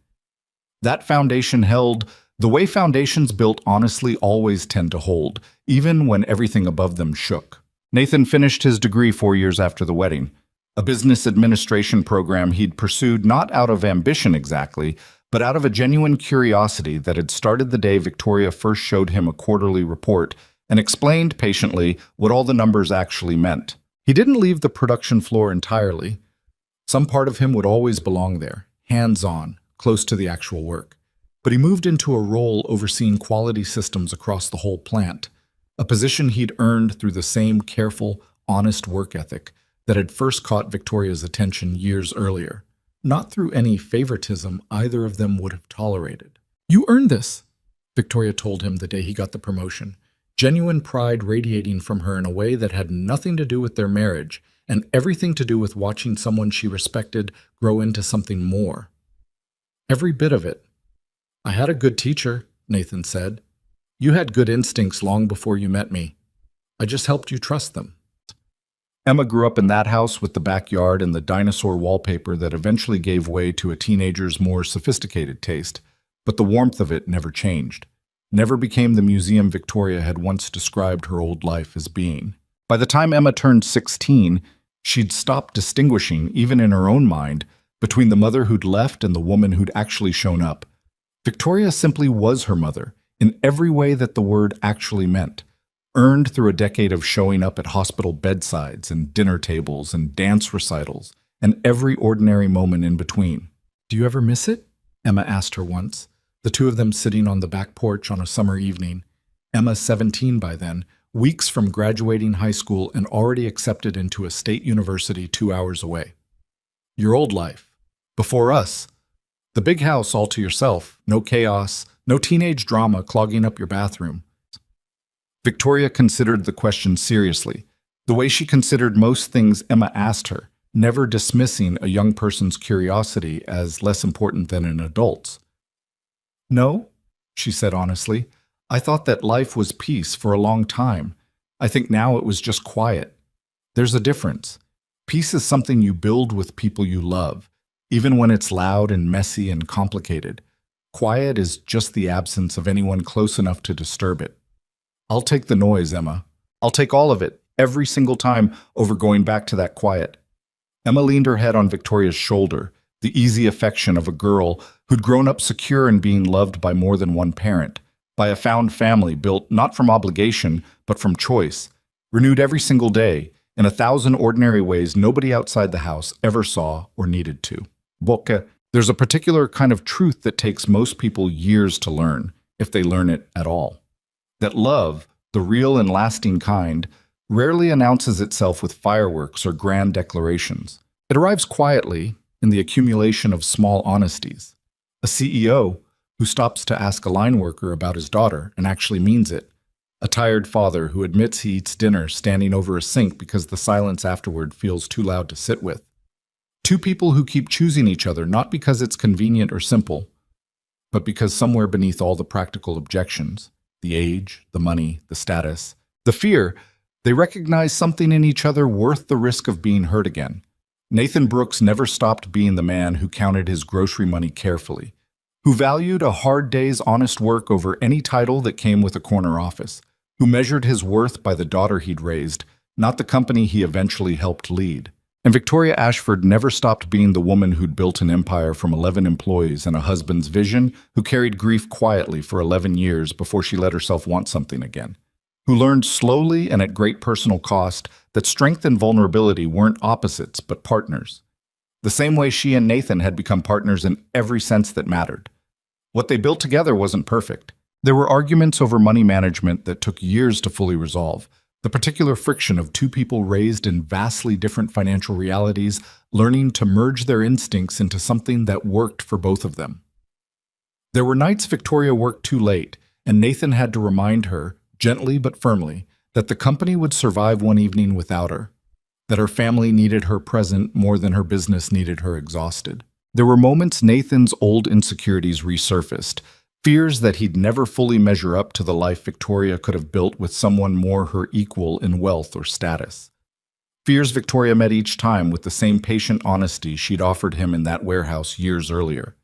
That foundation held the way foundations built honestly always tend to hold, even when everything above them shook. Nathan finished his degree 4 years after the wedding, a business administration program he'd pursued not out of ambition exactly, but out of a genuine curiosity that had started the day Victoria first showed him a quarterly report and explained patiently what all the numbers actually meant. He didn't leave the production floor entirely. Some part of him would always belong there, hands-on, close to the actual work. But he moved into a role overseeing quality systems across the whole plant, a position he'd earned through the same careful, honest work ethic that had first caught Victoria's attention years earlier, not through any favoritism either of them would have tolerated. "You earned this," Victoria told him the day he got the promotion, genuine pride radiating from her in a way that had nothing to do with their marriage and everything to do with watching someone she respected grow into something more. Every bit of it. "I had a good teacher," Nathan said. "You had good instincts long before you met me. I just helped you trust them." Emma grew up in that house with the backyard and the dinosaur wallpaper that eventually gave way to a teenager's more sophisticated taste, but the warmth of it never changed, never became the museum Victoria had once described her old life as being. By the time Emma turned 16, she'd stopped distinguishing, even in her own mind, between the mother who'd left and the woman who'd actually shown up. Victoria simply was her mother, in every way that the word actually meant, earned through a decade of showing up at hospital bedsides and dinner tables and dance recitals, and every ordinary moment in between. "Do you ever miss it?" Emma asked her once, the two of them sitting on the back porch on a summer evening. Emma, 17 by then, weeks from graduating high school and already accepted into a state university 2 hours away. "Your old life. Before us. The big house all to yourself, no chaos, no teenage drama clogging up your bathroom." Victoria considered the question seriously, the way she considered most things Emma asked her, never dismissing a young person's curiosity as less important than an adult's. "No," she said honestly. "I thought that life was peace for a long time. I think now it was just quiet. There's a difference. Peace is something you build with people you love, even when it's loud and messy and complicated. Quiet is just the absence of anyone close enough to disturb it. I'll take the noise, Emma. I'll take all of it, every single time, over going back to that quiet." Emma leaned her head on Victoria's shoulder, the easy affection of a girl who'd grown up secure in being loved by more than one parent, by a found family built not from obligation, but from choice, renewed every single day, in 1,000 ordinary ways nobody outside the house ever saw or needed to. Boke, there's a particular kind of truth that takes most people years to learn, if they learn it at all. That love, the real and lasting kind, rarely announces itself with fireworks or grand declarations. It arrives quietly in the accumulation of small honesties. A CEO who stops to ask a line worker about his daughter and actually means it. A tired father who admits he eats dinner standing over a sink because the silence afterward feels too loud to sit with. Two people who keep choosing each other not because it's convenient or simple, but because somewhere beneath all the practical objections, the age, the money, the status, the fear, they recognize something in each other worth the risk of being hurt again. Nathan Brooks never stopped being the man who counted his grocery money carefully, who valued a hard day's honest work over any title that came with a corner office, who measured his worth by the daughter he'd raised, not the company he eventually helped lead. And Victoria Ashford never stopped being the woman who'd built an empire from 11 employees and a husband's vision, who carried grief quietly for 11 years before she let herself want something again, who learned slowly and at great personal cost that strength and vulnerability weren't opposites but partners, the same way she and Nathan had become partners in every sense that mattered. What they built together wasn't perfect. There were arguments over money management that took years to fully resolve. The particular friction of two people raised in vastly different financial realities, learning to merge their instincts into something that worked for both of them. There were nights Victoria worked too late, and Nathan had to remind her, gently but firmly, that the company would survive one evening without her, that her family needed her present more than her business needed her exhausted. There were moments Nathan's old insecurities resurfaced, fears that he'd never fully measure up to the life Victoria could have built with someone more her equal in wealth or status. Fears Victoria met each time with the same patient honesty she'd offered him in that warehouse years earlier.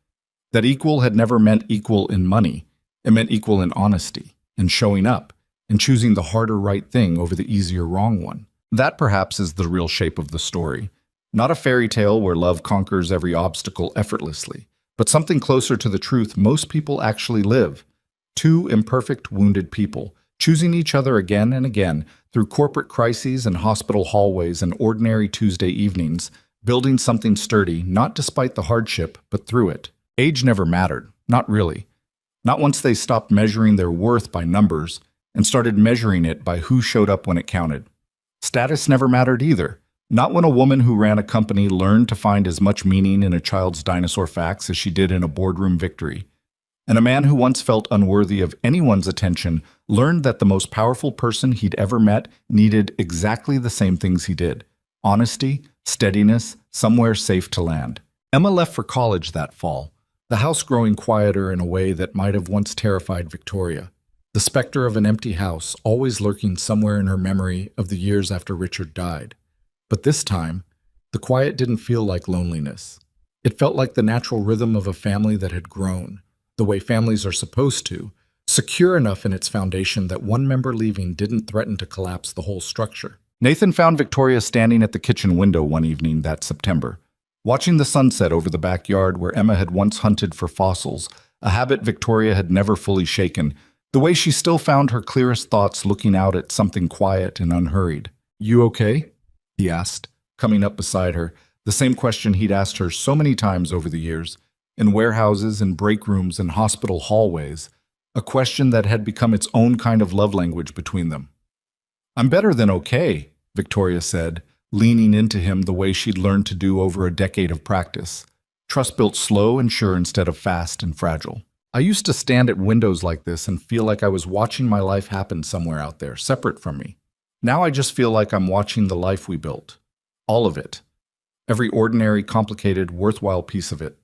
That equal had never meant equal in money. It meant equal in honesty, in showing up, in choosing the harder right thing over the easier wrong one. That perhaps is the real shape of the story. Not a fairy tale where love conquers every obstacle effortlessly, but something closer to the truth most people actually live. Two imperfect, wounded people, choosing each other again and again through corporate crises and hospital hallways and ordinary Tuesday evenings, building something sturdy, not despite the hardship, but through it. Age never mattered, not really. Not once they stopped measuring their worth by numbers and started measuring it by who showed up when it counted. Status never mattered either. Not when a woman who ran a company learned to find as much meaning in a child's dinosaur facts as she did in a boardroom victory. And a man who once felt unworthy of anyone's attention learned that the most powerful person he'd ever met needed exactly the same things he did: honesty, steadiness, somewhere safe to land. Emma left for college that fall, the house growing quieter in a way that might have once terrified Victoria. The specter of an empty house always lurking somewhere in her memory of the years after Richard died. But this time, the quiet didn't feel like loneliness. It felt like the natural rhythm of a family that had grown, the way families are supposed to, secure enough in its foundation that one member leaving didn't threaten to collapse the whole structure. Nathan found Victoria standing at the kitchen window one evening that September, watching the sunset over the backyard where Emma had once hunted for fossils, a habit Victoria had never fully shaken, the way she still found her clearest thoughts looking out at something quiet and unhurried. "You okay?" he asked, coming up beside her, the same question he'd asked her so many times over the years, in warehouses and break rooms and hospital hallways, a question that had become its own kind of love language between them. "I'm better than okay," Victoria said, leaning into him the way she'd learned to do over a decade of practice. Trust built slow and sure instead of fast and fragile. "I used to stand at windows like this and feel like I was watching my life happen somewhere out there, separate from me. Now I just feel like I'm watching the life we built. All of it. Every ordinary, complicated, worthwhile piece of it."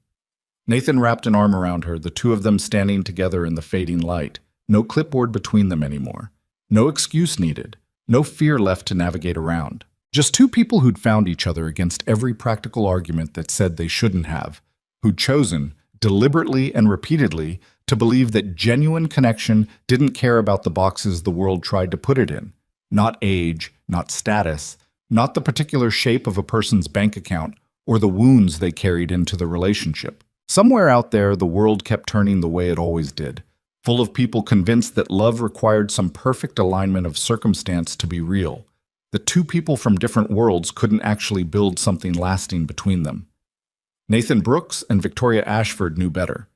Nathan wrapped an arm around her, the two of them standing together in the fading light. No clipboard between them anymore. No excuse needed. No fear left to navigate around. Just two people who'd found each other against every practical argument that said they shouldn't have, who'd chosen, deliberately and repeatedly, to believe that genuine connection didn't care about the boxes the world tried to put it in. Not age, not status, not the particular shape of a person's bank account, or the wounds they carried into the relationship. Somewhere out there, the world kept turning the way it always did, full of people convinced that love required some perfect alignment of circumstance to be real, that two people from different worlds couldn't actually build something lasting between them. Nathan Brooks and Victoria Ashford knew better,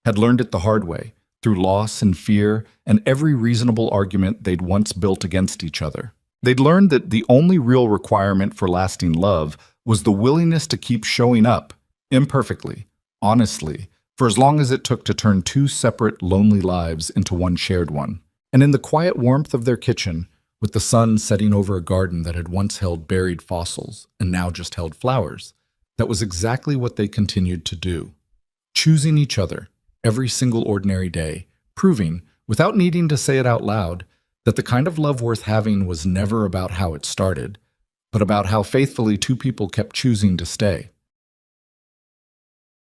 had learned it the hard way, through loss and fear and every reasonable argument they'd once built against each other. They'd learned that the only real requirement for lasting love was the willingness to keep showing up, imperfectly, honestly, for as long as it took to turn two separate, lonely lives into one shared one. And in the quiet warmth of their kitchen, with the sun setting over a garden that had once held buried fossils and now just held flowers, that was exactly what they continued to do. Choosing each other, every single ordinary day, proving, without needing to say it out loud, that the kind of love worth having was never about how it started, but about how faithfully two people kept choosing to stay.